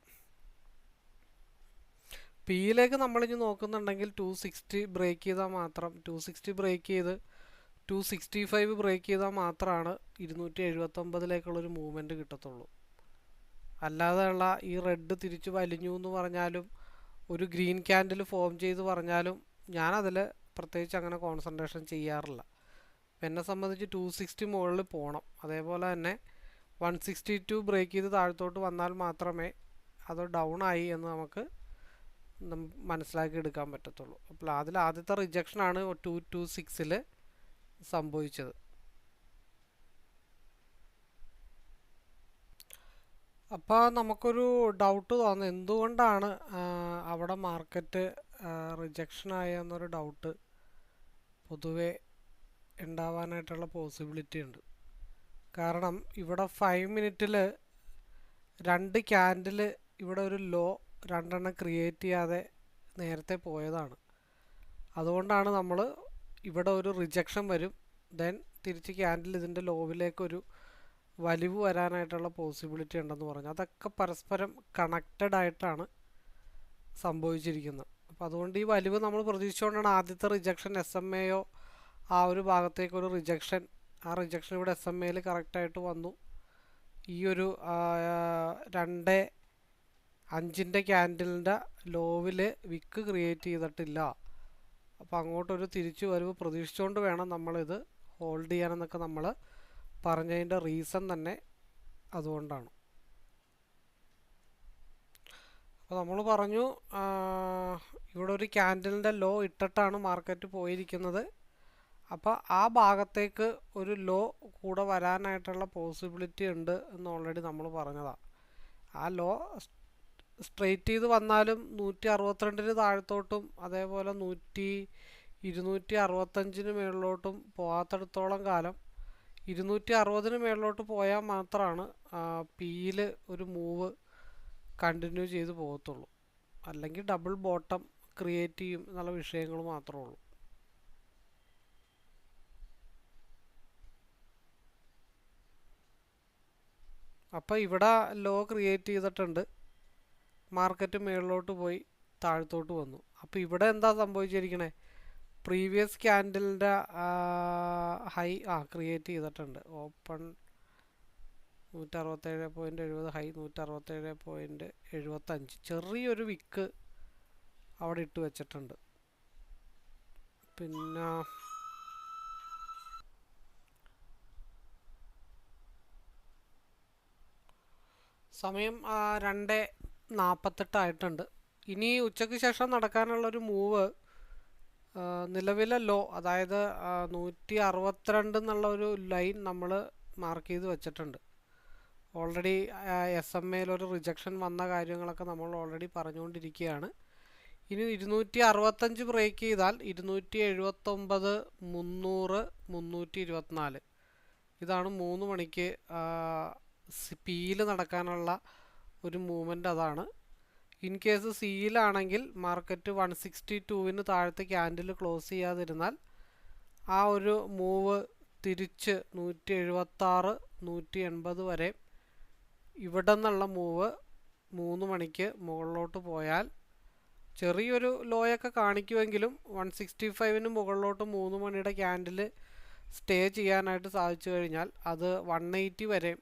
പിയിലേക്ക് നമ്മളിനി നോക്കുന്നുണ്ടെങ്കിൽ 260 ബ്രേക്ക് ചെയ്താൽ മാത്രം 260 ബ്രേക്ക് ചെയ്ത് 265 ബ്രേക്ക് ചെയ്താൽ മാത്രമാണ് 279ലേക്കുള്ളൊരു മൂവ്മെൻറ്റ് കിട്ടത്തുള്ളൂ. അല്ലാതെയുള്ള ഈ റെഡ് തിരിച്ച് വലിഞ്ഞു എന്ന് പറഞ്ഞാലും ഒരു ഗ്രീൻ ക്യാൻഡിൽ ഫോം ചെയ്ത് പറഞ്ഞാലും ഞാനതിൽ പ്രത്യേകിച്ച് അങ്ങനെ കോൺസെൻട്രേഷൻ ചെയ്യാറില്ല. എന്നെ സംബന്ധിച്ച് 260 മുകളിൽ പോകണം. അതേപോലെ തന്നെ 162 ബ്രേക്ക് ചെയ്ത് താഴത്തോട്ട് വന്നാൽ മാത്രമേ അത് ഡൗൺ ആയി എന്ന് നമുക്ക് മനസ്സിലാക്കി എടുക്കാൻ പറ്റത്തുള്ളൂ. അപ്പോൾ അതിൽ ആദ്യത്തെ റിജക്ഷനാണ് 226ൽ സംഭവിച്ചത്. അപ്പോൾ നമുക്കൊരു ഡൗട്ട് തോന്നുന്നു, എന്തുകൊണ്ടാണ് അവിടെ മാർക്കറ്റ് റിജക്ഷനായ എന്നൊരു ഡൗട്ട് പൊതുവെ ഉണ്ടാവാനായിട്ടുള്ള പോസിബിലിറ്റി ഉണ്ട്. കാരണം ഇവിടെ 5 മിനിറ്റിൽ 2 ക്യാൻഡിൽ ഇവിടെ ഒരു ലോ 2 ക്രിയേറ്റ് ചെയ്യാതെ നേരത്തെ പോയതാണ്. അതുകൊണ്ടാണ് നമ്മൾ ഇവിടെ ഒരു റിജക്ഷൻ വരും, ദെൻ തിരിച്ച് ക്യാൻഡിൽ ഇതിൻ്റെ ലോവിലേക്കൊരു വലിവ് വരാനായിട്ടുള്ള പോസിബിലിറ്റി ഉണ്ടെന്ന് പറഞ്ഞു. അതൊക്കെ പരസ്പരം കണക്റ്റഡ് ആയിട്ടാണ് സംഭവിച്ചിരിക്കുന്നത്. അപ്പോൾ അതുകൊണ്ട് ഈ വലിവ് നമ്മൾ പ്രതീക്ഷിച്ചുകൊണ്ടാണ് ആദ്യത്തെ റിജക്ഷൻ എസ് എം എയോ ആ ഒരു ഭാഗത്തേക്കൊരു റിജക്ഷൻ, ആ റിജക്ഷൻ ഇവിടെ എസ് എം എയിൽ കറക്റ്റായിട്ട് വന്നു. ഈ ഒരു 2.5 ക്യാൻഡിലിൻ്റെ ലോവിൽ വിക്ക് ക്രിയേറ്റ് ചെയ്തിട്ടില്ല. അപ്പോൾ അങ്ങോട്ടൊരു തിരിച്ചു വരവ് പ്രതീക്ഷിച്ചുകൊണ്ട് വേണം നമ്മളിത് ഹോൾഡ് ചെയ്യാനെന്നൊക്കെ നമ്മൾ പറഞ്ഞതിൻ്റെ റീസൺ തന്നെ അതുകൊണ്ടാണ്. അപ്പോൾ നമ്മൾ പറഞ്ഞു ഇവിടെ ഒരു ക്യാൻഡലിൻ്റെ ലോ ഇട്ടിട്ടാണ് മാർക്കറ്റ് പോയിരിക്കുന്നത്. അപ്പോൾ ആ ഭാഗത്തേക്ക് ഒരു ലോ കൂടെ വരാനായിട്ടുള്ള പോസിബിലിറ്റി ഉണ്ട് എന്ന് ഓൾറെഡി നമ്മൾ പറഞ്ഞതാണ്. ആ ലോ സ്ട്രെയിറ്റ് ചെയ്ത് വന്നാലും 162 താഴത്തോട്ടും അതേപോലെ 265 മേളിലോട്ടും പോകാത്തിടത്തോളം കാലം 260 മേളിലോട്ട് പോയാൽ മാത്രമാണ് പിയിൽ ഒരു മൂവ് കണ്ടിന്യൂ ചെയ്ത് പോകത്തുള്ളൂ. അല്ലെങ്കിൽ ഡബിൾ ബോട്ടം ക്രിയേറ്റ് ചെയ്യും എന്നുള്ള വിഷയങ്ങൾ മാത്രമേ ഉള്ളൂ. അപ്പോൾ ഇവിടെ ലോ ക്രിയേറ്റ് ചെയ്തിട്ടുണ്ട്, മാർക്കറ്റ് മുകളിലോട്ട് പോയി താഴത്തോട്ട് വന്നു. അപ്പോൾ ഇവിടെ എന്താ സംഭവിച്ചിരിക്കണേ, പ്രീവിയസ് ക്യാൻഡലിൻ്റെ ഹൈ ക്രിയേറ്റ് ചെയ്തിട്ടുണ്ട്. ഓപ്പൺ 167.70, ഹൈ 167.75, ചെറിയൊരു വിക്ക് അവിടെ ഇട്ട് വെച്ചിട്ടുണ്ട്. പിന്നെ സമയം 2:48 ആയിട്ടുണ്ട്. ഇനി ഉച്ചയ്ക്ക് ശേഷം നടക്കാനുള്ളൊരു മൂവ് നിലവിലെ ലോ, അതായത് 162 എന്നുള്ള ഒരു ലൈൻ നമ്മൾ മാർക്ക് ചെയ്ത് വെച്ചിട്ടുണ്ട്. ഓൾറെഡി SMA-യിൽ ഒരു റിജക്ഷൻ വന്ന കാര്യങ്ങളൊക്കെ നമ്മൾ ഓൾറെഡി പറഞ്ഞുകൊണ്ടിരിക്കുകയാണ്. ഇനി 265 ബ്രേക്ക് ചെയ്താൽ 279, 300, 324 ഇതാണ് 3 മണിക്ക് പിയിൽ നടക്കാനുള്ള ഒരു മൂവ്മെൻറ്റ്. അതാണ് ഇൻ കേസ് സിയിലാണെങ്കിൽ മാർക്കറ്റ് 162-ന് താഴത്തെ ക്യാൻഡിൽ ക്ലോസ് ചെയ്യാതിരുന്നാൽ ആ ഒരു മൂവ് തിരിച്ച് 176, 180 വരെ ഇവിടെ നിന്നുള്ള മൂവ് 3 മണിക്ക് മുകളിലോട്ട് പോയാൽ ചെറിയൊരു ലോയൊക്കെ കാണിക്കുമെങ്കിലും 165-ന് മുകളിലോട്ട് 3 മണിയുടെ ക്യാൻഡിൽ സ്റ്റേ ചെയ്യാനായിട്ട് സാധിച്ചു കഴിഞ്ഞാൽ അത് 180 വരെ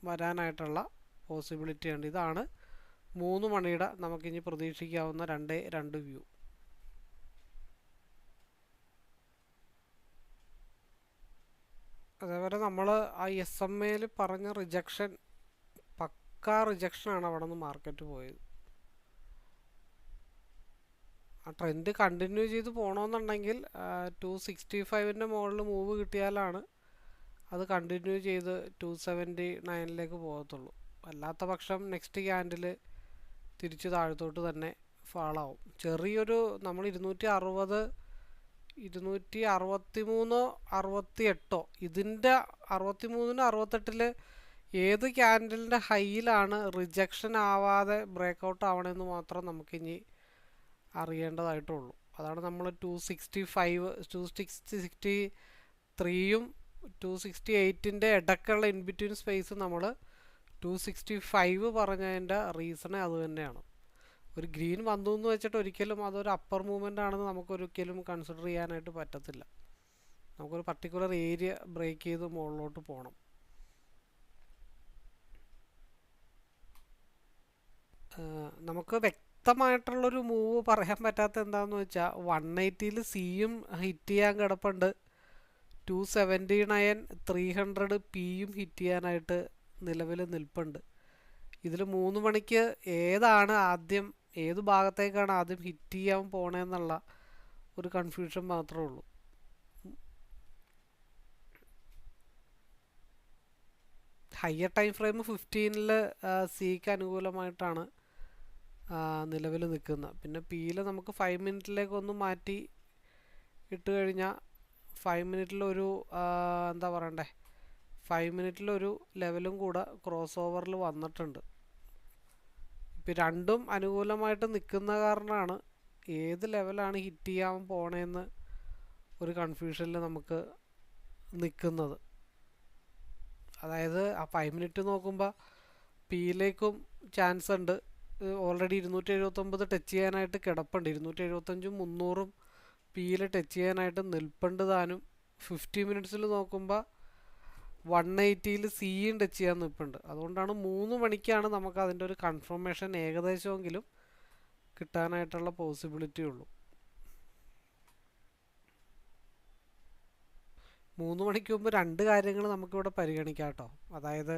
വരാനായിട്ടുള്ള പോസിബിലിറ്റി ഉണ്ട്. ഇതാണ് 3 മണിയുടെ നമുക്കിനി പ്രതീക്ഷിക്കാവുന്ന 2 വ്യൂ. അതേപോലെ നമ്മൾ ആ SMA-യിൽ പറഞ്ഞ റിജക്ഷൻ, പക്കാ റിജക്ഷനാണ് അവിടെ നിന്ന് മാർക്കറ്റ് പോയത്. ആ ട്രെൻഡ് കണ്ടിന്യൂ ചെയ്ത് പോകണമെന്നുണ്ടെങ്കിൽ 265-ൻ്റെ മുകളിൽ മൂവ് കിട്ടിയാലാണ് അത് കണ്ടിന്യൂ ചെയ്ത് 279-ലേക്ക് പോകത്തുള്ളൂ. അല്ലാത്ത പക്ഷം നെക്സ്റ്റ് ക്യാൻഡിൽ തിരിച്ച് താഴത്തോട്ട് തന്നെ ഫാളാവും. ചെറിയൊരു നമ്മൾ 260, 263, 68 ഇതിൻ്റെ 63-ന് 68-ൽ ഏത് ക്യാൻഡലിൻ്റെ ഹൈയിലാണ് റിജക്ഷൻ ആവാതെ ബ്രേക്കൗട്ട് ആവണമെന്ന് മാത്രം നമുക്കിനി അറിയേണ്ടതായിട്ടുള്ളൂ. അതാണ് നമ്മൾ 265, 263-യും 268-ൻ്റെ ഇടയ്ക്കുള്ള ഇൻബിറ്റ്വീൻ സ്പേസ് നമ്മൾ 265 പറഞ്ഞതിൻ്റെ റീസണേ അത് തന്നെയാണ്. ഒരു ഗ്രീൻ വന്നു എന്ന് വെച്ചിട്ട് ഒരിക്കലും അതൊരു അപ്പർ മൂവ്മെൻ്റ് ആണെന്ന് നമുക്കൊരിക്കലും കൺസിഡർ ചെയ്യാനായിട്ട് പറ്റത്തില്ല. നമുക്കൊരു പർട്ടിക്കുലർ ഏരിയ ബ്രേക്ക് ചെയ്ത് മുകളിലോട്ട് പോകണം. നമുക്ക് വ്യക്തമായിട്ടുള്ളൊരു മൂവ് പറയാൻ പറ്റാത്ത എന്താണെന്ന് വെച്ചാൽ 180-ൽ സിയും ഹിറ്റ് ചെയ്യാൻ കിടപ്പുണ്ട്, 279, 300 പിയും ഹിറ്റ് ചെയ്യാനായിട്ട് നിലവിൽ നിൽപ്പുണ്ട്. ഇതിൽ 3 മണിക്ക് ഏത് ഭാഗത്തേക്കാണ് ആദ്യം ഹിറ്റ് ചെയ്യാൻ പോണേന്നുള്ള ഒരു കൺഫ്യൂഷൻ മാത്രമേ ഉള്ളൂ. ഹയർ ടൈം ഫ്രെയിം 15-ൽ സിക്ക് അനുകൂലമായിട്ടാണ് നിലവിൽ നിൽക്കുന്നത്. പിന്നെ പിയിൽ നമുക്ക് 5 മിനിറ്റിലേക്ക് ഒന്ന് മാറ്റി ഇട്ട് കഴിഞ്ഞാൽ 5 മിനിറ്റിലൊരു എന്താ പറയണ്ടേ 5 മിനിറ്റിലൊരു ലെവലും കൂടെ ക്രോസ് ഓവറിൽ വന്നിട്ടുണ്ട്. ഇപ്പം രണ്ടും അനുകൂലമായിട്ട് നിൽക്കുന്ന കാരണമാണ് ഏത് ലെവലാണ് ഹിറ്റ് ചെയ്യാൻ പോണേന്ന് ഒരു കൺഫ്യൂഷനിൽ നമുക്ക് നിൽക്കുന്നത്. അതായത് ആ 5 മിനിറ്റ് നോക്കുമ്പോൾ പിയിലേക്കും ചാൻസ് ഉണ്ട്. ഓൾറെഡി 279 ടച്ച് ചെയ്യാനായിട്ട് കിടപ്പുണ്ട്, 275, 300 പിയിൽ ടച്ച് ചെയ്യാനായിട്ട് നിൽപ്പുണ്ട് താനും. 50 മിനിറ്റ്സിൽ നോക്കുമ്പോൾ 180-ൽ സിയും ടച്ച് ചെയ്യാൻ നിൽപ്പുണ്ട്. അതുകൊണ്ടാണ് 3 മണിക്കാണ് നമുക്ക് അതിൻ്റെ ഒരു കൺഫർമേഷൻ ഏകദേശമെങ്കിലും കിട്ടാനായിട്ടുള്ള പോസിബിലിറ്റി ഉള്ളൂ. 3 മണിക്ക് മുമ്പ് രണ്ട് കാര്യങ്ങൾ നമുക്കിവിടെ പരിഗണിക്കാം കേട്ടോ. അതായത്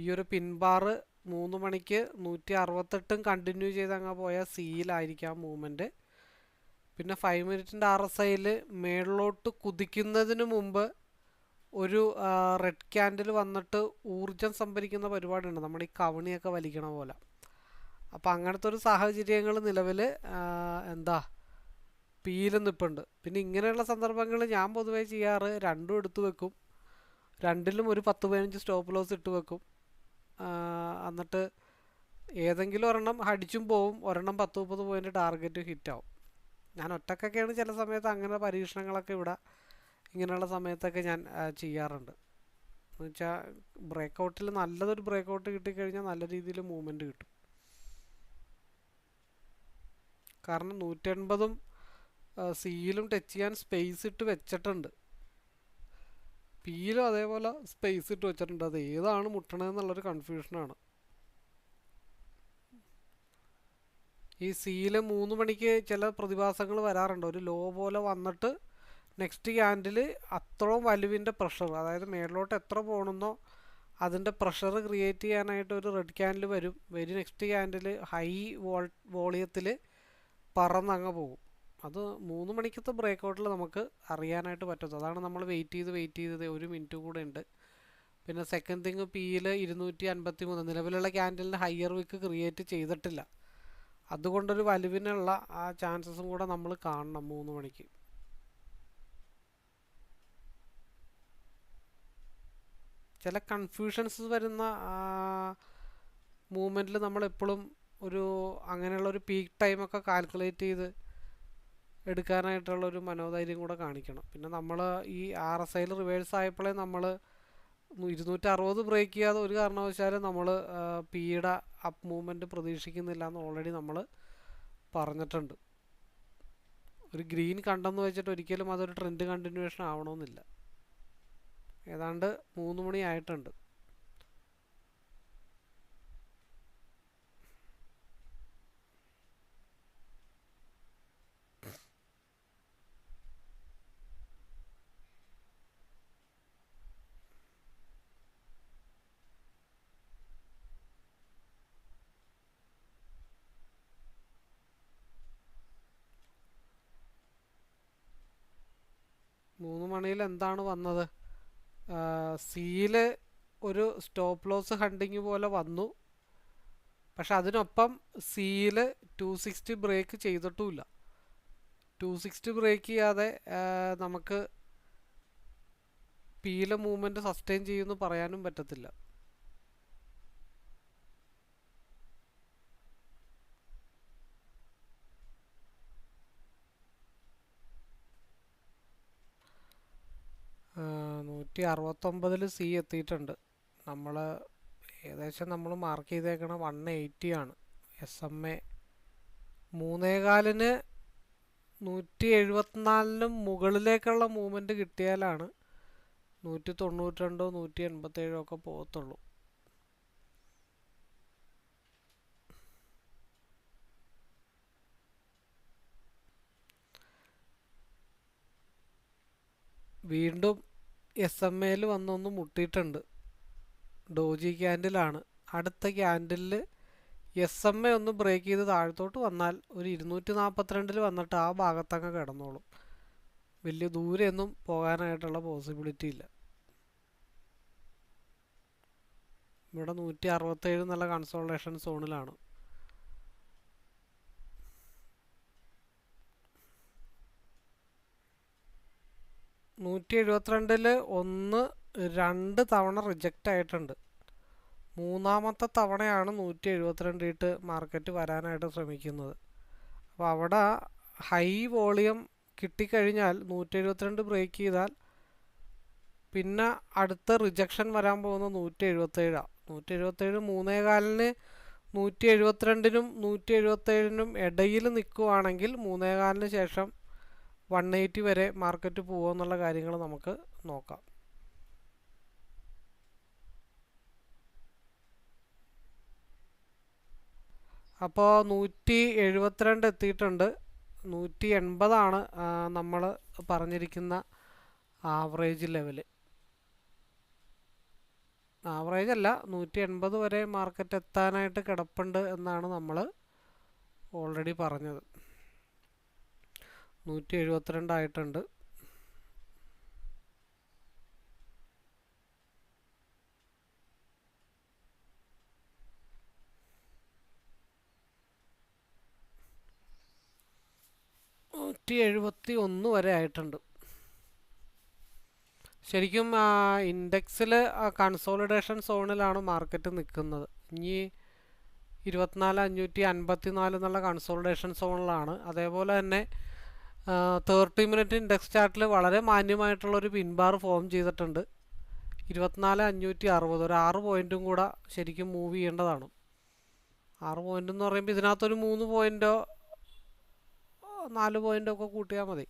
ഈ ഒരു പിൻബാർ 3 മണിക്ക് 168 കണ്ടിന്യൂ ചെയ്ത് അങ്ങ് പോയാൽ സിയിലായിരിക്കാം മൂവ്മെൻറ്റ്. പിന്നെ 5 മിനിറ്റിൻ്റെ RSIയിൽ മേളിലോട്ട് കുതിക്കുന്നതിന് മുമ്പ് ഒരു റെഡ് ക്യാൻഡിൽ വന്നിട്ട് ഊർജം സംഭരിക്കുന്ന പരിപാടിയുണ്ട്, നമ്മുടെ ഈ കവണിയൊക്കെ വലിക്കണ പോലെ. അപ്പോൾ അങ്ങനത്തെ ഒരു സാഹചര്യങ്ങൾ നിലവിൽ എന്താ പിയിൽ നിൽപ്പുണ്ട്. പിന്നെ ഇങ്ങനെയുള്ള സന്ദർഭങ്ങളിൽ ഞാൻ പൊതുവേ ചെയ്യാറ് രണ്ടും എടുത്തു വെക്കും, രണ്ടിലും ഒരു 10-15 സ്റ്റോപ്പ് ലോസ് ഇട്ട് വെക്കും. എന്നിട്ട് ഏതെങ്കിലും ഒരെണ്ണം അടിച്ചും പോവും, ഒരെണ്ണം 10-30 പോയിൻ്റ് ടാർഗറ്റ് ഹിറ്റാവും. ഞാൻ ഒറ്റക്കൊക്കെയാണ് ചില സമയത്ത് അങ്ങനെ പരീക്ഷണങ്ങളൊക്കെ ഇവിടെ ഇങ്ങനെയുള്ള സമയത്തൊക്കെ ഞാൻ ചെയ്യാറുണ്ട്. എന്ന് വെച്ചാൽ ബ്രേക്കൗട്ടിൽ നല്ലതൊരു ബ്രേക്കൗട്ട് കിട്ടിക്കഴിഞ്ഞാൽ നല്ല രീതിയിൽ മൂവ്മെൻറ്റ് കിട്ടും. കാരണം 180 സിയിലും ടച്ച് ചെയ്യാൻ സ്പേസ് ഇട്ട് വെച്ചിട്ടുണ്ട്, പിയിലും അതേപോലെ സ്പേസ് ഇട്ട് വെച്ചിട്ടുണ്ട്. അത് ഏതാണ് മുട്ടണതെന്നുള്ളൊരു കൺഫ്യൂഷനാണ്. ഈ സിയിൽ 3 മണിക്ക് ചില പ്രതിഭാസങ്ങൾ വരാറുണ്ട്. ഒരു ലോ പോലെ വന്നിട്ട് നെക്സ്റ്റ് ക്യാൻഡിൽ അത്രയും വലുവിൻ്റെ പ്രഷർ, അതായത് മേളിലോട്ട് എത്ര പോകണമെന്നോ അതിൻ്റെ പ്രഷർ ക്രിയേറ്റ് ചെയ്യാനായിട്ട് ഒരു റെഡ് ക്യാൻഡിൽ വരും. നെക്സ്റ്റ് ക്യാൻഡിൽ ഹൈ വോളിയത്തിൽ പറന്നങ്ങ് പോകും. അത് 3 മണിക്കത്തെ ബ്രേക്കൗട്ടിൽ നമുക്ക് അറിയാനായിട്ട് പറ്റും. അതാണ് നമ്മൾ വെയിറ്റ് ചെയ്ത് 1 മിനിറ്റ് കൂടെ ഉണ്ട്. പിന്നെ സെക്കൻഡ് തിങ് പിയിൽ 253 നിലവിലുള്ള ക്യാൻഡിലിന് ഹയർ വിക്ക് ക്രിയേറ്റ് ചെയ്തിട്ടില്ല. അതുകൊണ്ടൊരു വലുവിനുള്ള ആ ചാൻസസും കൂടെ നമ്മൾ കാണണം 3 മണിക്ക്. ചില കൺഫ്യൂഷൻസ് വരുന്ന മൂവ്മെൻറ്റിൽ നമ്മളെപ്പോഴും അങ്ങനെയുള്ളൊരു പീക്ക് ടൈമൊക്കെ കാൽക്കുലേറ്റ് ചെയ്ത് എടുക്കാനായിട്ടുള്ളൊരു മനോധൈര്യം കൂടെ കാണിക്കണം. പിന്നെ നമ്മൾ ഈ RSIയിൽ റിവേഴ്സ് ആയപ്പോഴേ നമ്മൾ 260 ബ്രേക്ക് ചെയ്യാതെ ഒരു കാരണവശാലും നമ്മൾ പിയുടെ അപ്പ് മൂവ്മെൻറ്റ് പ്രതീക്ഷിക്കുന്നില്ല എന്ന് ഓൾറെഡി നമ്മൾ പറഞ്ഞിട്ടുണ്ട്. ഒരു ഗ്രീൻ കണ്ടെന്ന് വെച്ചിട്ട് ഒരിക്കലും അതൊരു ട്രെൻഡ് കണ്ടിന്യൂവേഷൻ ആവണമെന്നില്ല. ഏതാണ്ട് 3 മണി ആയിട്ടുണ്ട്. മൂന്ന് മണിയിൽ എന്താണ് വന്നത്? സിയിൽ ഒരു സ്റ്റോപ്പ് ലോസ് ഹണ്ടിങ് പോലെ വന്നു. പക്ഷെ അതിനൊപ്പം സിയിൽ 260 ബ്രേക്ക് ചെയ്തിട്ടുമില്ല. 260 ബ്രേക്ക് ചെയ്യാതെ നമുക്ക് പിയിലെ മൂവ്മെൻറ്റ് സസ്റ്റെയിൻ ചെയ്യുമെന്ന് പറയാനും പറ്റത്തില്ല. നൂറ്റി 169 സി എത്തിയിട്ടുണ്ട്. നമ്മൾ ഏകദേശം നമ്മൾ മാർക്ക് ചെയ്തേക്കണ 180 ആണ്. SMA 3.4-ന് 174-നും മുകളിലേക്കുള്ള മൂവ്മെൻറ്റ് കിട്ടിയാലാണ് 192 187 ഒക്കെ പോകത്തുള്ളൂ. വീണ്ടും SMAയിൽ വന്നൊന്ന് മുട്ടിയിട്ടുണ്ട്. ഡോജി ക്യാൻഡിലാണ്. അടുത്ത ക്യാൻഡിലിൽ SMA ഒന്ന് ബ്രേക്ക് ചെയ്ത് താഴത്തോട്ട് വന്നാൽ ഒരു 242-ൽ വന്നിട്ട് ആ ഭാഗത്തങ്ങ് കിടന്നോളും. വലിയ ദൂരെയൊന്നും പോകാനായിട്ടുള്ള പോസിബിലിറ്റി ഇല്ല. ഇവിടെ 167 എന്നുള്ള കൺസോൾട്ടേഷൻ സോണിലാണ്. നൂറ്റി 172-ൽ 1-2 തവണ റിജക്റ്റ് ആയിട്ടുണ്ട്. മൂന്നാമത്തെ തവണയാണ് 172 ഇട്ട് മാർക്കറ്റ് വരാനായിട്ട് ശ്രമിക്കുന്നത്. അപ്പോൾ അവിടെ ഹൈ വോളിയം കിട്ടിക്കഴിഞ്ഞാൽ 172 ബ്രേക്ക് ചെയ്താൽ പിന്നെ അടുത്ത റിജക്ഷൻ വരാൻ പോകുന്ന 177. 177 3.4-ന് 172-നും 177-നും ഇടയിൽ നിൽക്കുവാണെങ്കിൽ 3.4-ന് ശേഷം 180 വരെ മാർക്കറ്റ് പോകുമെന്നുള്ള കാര്യങ്ങൾ നമുക്ക് നോക്കാം. അപ്പോൾ 172 എത്തിയിട്ടുണ്ട്. 180 നമ്മൾ പറഞ്ഞിരിക്കുന്ന ആവറേജ് ലെവൽ. ആവറേജ് അല്ല, 180 വരെ മാർക്കറ്റ് എത്താനായിട്ട് കിടപ്പുണ്ട് എന്നാണ് നമ്മൾ ഓൾറെഡി പറഞ്ഞത്. 172 ആയിട്ടുണ്ട്. $171 വരെ ആയിട്ടുണ്ട്. ശരിക്കും ഇൻഡെക്സിൽ കൺസോളിഡേഷൻ സോണിലാണ് മാർക്കറ്റ് നിൽക്കുന്നത്. ഇനി 24,554 എന്നുള്ള കൺസോളിഡേഷൻ സോണിലാണ്. അതേപോലെ തന്നെ 30 മിനിറ്റ് ഇൻഡെക്സ് ചാർട്ടിൽ വളരെ മാന്യമായിട്ടുള്ളൊരു പിൻബാർ ഫോം ചെയ്തിട്ടുണ്ട്. 24,560, ഒരു 6 പോയിൻറ്റും കൂടെ ശരിക്കും മൂവ് ചെയ്യേണ്ടതാണ്. 6 പോയിൻ്റ് എന്ന് പറയുമ്പോൾ ഇതിനകത്തൊരു 3 പോയിൻറ്റോ 4 പോയിൻ്റോ ഒക്കെ കൂട്ടിയാൽ മതി.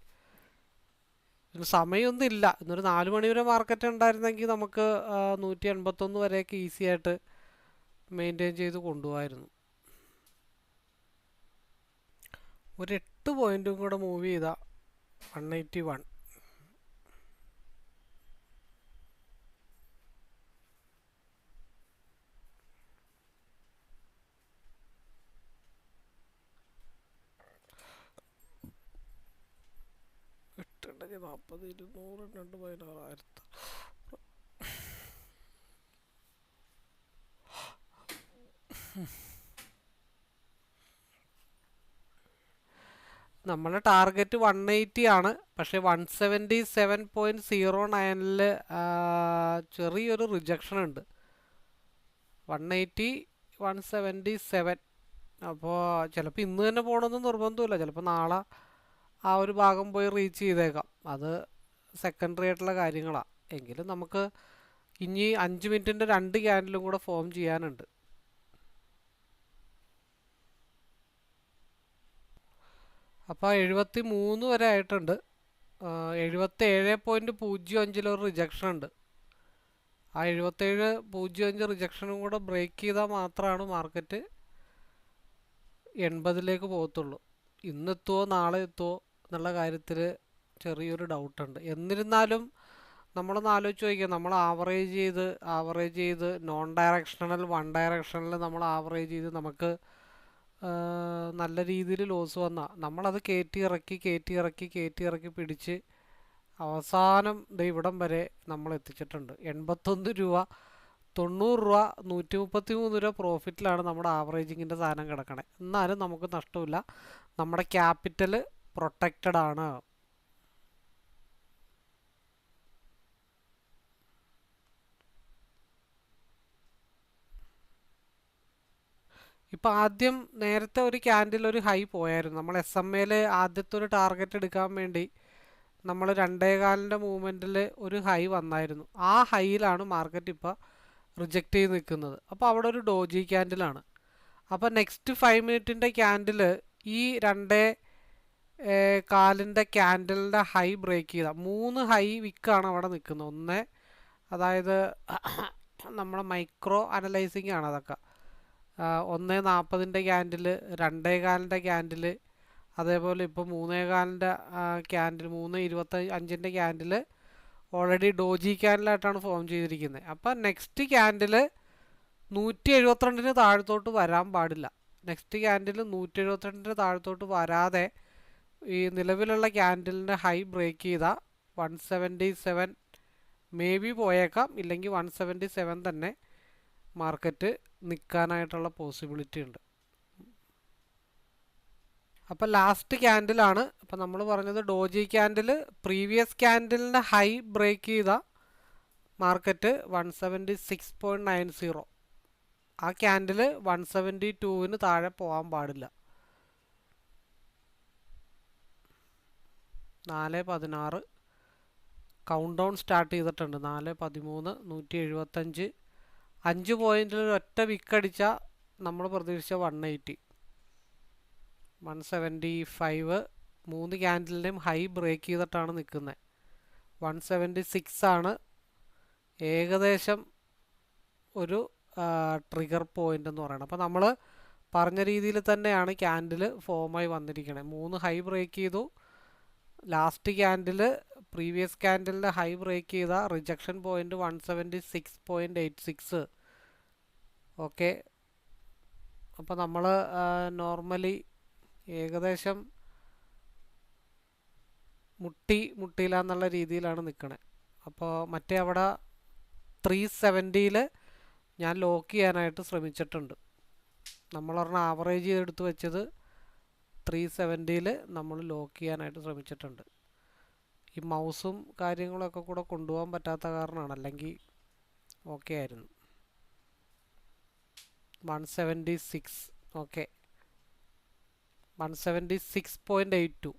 ഇതിന് സമയമൊന്നും ഇല്ല. ഇന്നൊരു 4 മണി വരെ മാർക്കറ്റ് ഉണ്ടായിരുന്നെങ്കിൽ നമുക്ക് 181 വരെയൊക്കെ ഈസി ആയിട്ട് മെയിൻറ്റെയിൻ ചെയ്ത് കൊണ്ടുപോകായിരുന്നു. ഒരു 8 പോയിൻറ്റും കൂടെ മൂവ് ചെയ്താൽ 181. എട്ടുണ്ടെങ്കിൽ 40, 200, 216,000. നമ്മളെ ടാർഗറ്റ് 180 ആണ്. പക്ഷേ 177.09 ചെറിയൊരു റിജക്ഷൻ ഉണ്ട്. 180, 177. അപ്പോൾ ചിലപ്പോൾ ഇന്ന് തന്നെ പോകണമെന്ന് നിർബന്ധമില്ല. ചിലപ്പോൾ നാളെ ആ ഒരു ഭാഗം പോയി റീച്ച് ചെയ്തേക്കാം. അത് സെക്കൻഡറി ആയിട്ടുള്ള കാര്യങ്ങളാണ്. എങ്കിലും നമുക്ക് ഇനി 5 മിനിറ്റിൻ്റെ 2 ക്യാൻഡിലും കൂടെ ഫോം ചെയ്യാനുണ്ട്. അപ്പോൾ 73 വരെ ആയിട്ടുണ്ട്. 77.05 ഒരു റിജക്ഷൻ ഉണ്ട്. ആ 77.05 റിജക്ഷനും കൂടെ ബ്രേക്ക് ചെയ്താൽ മാത്രമാണ് മാർക്കറ്റ് 80 പോകത്തുള്ളൂ. ഇന്നെത്തുമോ നാളെ എത്തുമോ എന്നുള്ള കാര്യത്തിൽ ചെറിയൊരു ഡൗട്ടുണ്ട്. എന്നിരുന്നാലും നമ്മളൊന്ന് ആലോചിച്ച് നോക്കിയാൽ, നമ്മൾ ആവറേജ് ചെയ്ത് നോൺ ഡയറക്ഷണൽ 1 ഡയറക്ഷണൽ നമ്മൾ ആവറേജ് ചെയ്ത് നമുക്ക് നല്ല രീതിയിൽ ലോസ് വന്നാൽ നമ്മളത് കയറ്റി ഇറക്കി പിടിച്ച് അവസാനം ഇവിടം വരെ നമ്മൾ എത്തിച്ചിട്ടുണ്ട്. 81 രൂപ, 90 രൂപ, 133 രൂപ പ്രോഫിറ്റിലാണ് നമ്മുടെ ആവറേജിങ്ങിൻ്റെ സാധനം കിടക്കണേ. എന്നാലും നമുക്ക് നഷ്ടമില്ല, നമ്മുടെ ക്യാപിറ്റൽ പ്രൊട്ടക്റ്റഡ് ആണ്. ഇപ്പോൾ ആദ്യം നേരത്തെ ഒരു ക്യാൻഡിൽ ഒരു ഹൈ പോയായിരുന്നു. നമ്മൾ SMA ആദ്യത്തെ ഒരു ടാർഗറ്റ് എടുക്കാൻ വേണ്ടി നമ്മൾ 2.25 മൂവ്മെൻറ്റിൽ ഒരു ഹൈ വന്നായിരുന്നു. ആ ഹൈയിലാണ് മാർക്കറ്റ് ഇപ്പോൾ റിജക്റ്റ് ചെയ്ത് നിൽക്കുന്നത്. അപ്പോൾ അവിടെ ഒരു ഡോജി ക്യാൻഡിലാണ്. അപ്പോൾ നെക്സ്റ്റ് 5 മിനിറ്റിൻ്റെ ക്യാൻഡിൽ ഈ 2.25 ക്യാൻഡിലിൻ്റെ ഹൈ ബ്രേക്ക് ചെയ്ത 3 ഹൈ വിക്കാണ് അവിടെ നിൽക്കുന്നത്. ഒന്ന്, അതായത് നമ്മളെ മൈക്രോ അനലൈസിങ് ആണ് അതൊക്കെ. 1.40 ക്യാൻഡിൽ, 2.25 ക്യാൻഡിൽ, അതേപോലെ ഇപ്പോൾ 3.25 ക്യാൻഡിൽ, 3.25 ക്യാൻഡിൽ ഓൾറെഡി ഡോജി ക്യാൻഡിലായിട്ടാണ് ഫോം ചെയ്തിരിക്കുന്നത്. അപ്പം നെക്സ്റ്റ് ക്യാൻഡിൽ 172 താഴത്തോട്ട് വരാൻ പാടില്ല. നെക്സ്റ്റ് ക്യാൻഡിൽ 172 താഴത്തോട്ട് വരാതെ ഈ നിലവിലുള്ള ക്യാൻഡിലിൻ്റെ ഹൈ ബ്രേക്ക് ചെയ്താൽ 177 മേ ബി പോയേക്കാം, ഇല്ലെങ്കിൽ 177 തന്നെ മാർക്കറ്റ് നിൽക്കാനായിട്ടുള്ള പോസിബിലിറ്റി ഉണ്ട്. അപ്പോൾ ലാസ്റ്റ് ക്യാൻഡിലാണ്. അപ്പോൾ നമ്മൾ പറഞ്ഞത് ഡോജി ക്യാൻഡിൽ പ്രീവിയസ് ക്യാൻഡിലിൻ്റെ ഹൈ ബ്രേക്ക് ചെയ്ത മാർക്കറ്റ് 176.90. ആ ക്യാൻഡിൽ 172 താഴെ പോകാൻ പാടില്ല. 4.16 കൗണ്ട് ഡൗൺ സ്റ്റാർട്ട് ചെയ്തിട്ടുണ്ട്. 4.13, 175, 5 പോയിൻറ്റിൽ ഒറ്റ വിക്കടിച്ചാൽ നമ്മൾ പ്രതീക്ഷിച്ച 180, 175. 3 ക്യാൻഡിലിൻ്റെയും ഹൈ ബ്രേക്ക് ചെയ്തിട്ടാണ് നിൽക്കുന്നത്. 176 ആണ് ഏകദേശം ഒരു ട്രിഗർ പോയിൻ്റ് എന്ന് പറയുന്നത്. അപ്പോൾ നമ്മൾ പറഞ്ഞ രീതിയിൽ തന്നെയാണ് ക്യാൻഡിൽ ഫോമായി വന്നിരിക്കുന്നത്. 3 ഹൈ ബ്രേക്ക് ചെയ്തു. ലാസ്റ്റ് ക്യാൻഡിൽ പ്രീവിയസ് ക്യാൻഡലിൻ്റെ ഹൈ ബ്രേക്ക് ചെയ്ത റിജക്ഷൻ പോയിൻ്റ് 176.86. ഓക്കെ, അപ്പോൾ നമ്മൾ നോർമലി ഏകദേശം മുട്ടിയില്ല എന്നുള്ള രീതിയിലാണ് നിൽക്കണേ. അപ്പോൾ മറ്റേ അവിടെ 370 ഞാൻ ലോക്ക് ചെയ്യാനായിട്ട് ശ്രമിച്ചിട്ടുണ്ട്. നമ്മൾ പറഞ്ഞ ആവറേജ് ചെയ്തെടുത്ത് വെച്ചത് 370 നമ്മൾ ലോക്ക് ചെയ്യാനായിട്ട് ശ്രമിച്ചിട്ടുണ്ട്. ഈ മൗസും കാര്യങ്ങളൊക്കെ കൂടെ കൊണ്ടുപോകാൻ പറ്റാത്ത കാരണമാണ്, അല്ലെങ്കിൽ ഓക്കെ ആയിരുന്നു. 176. ഓക്കെ, 176.82,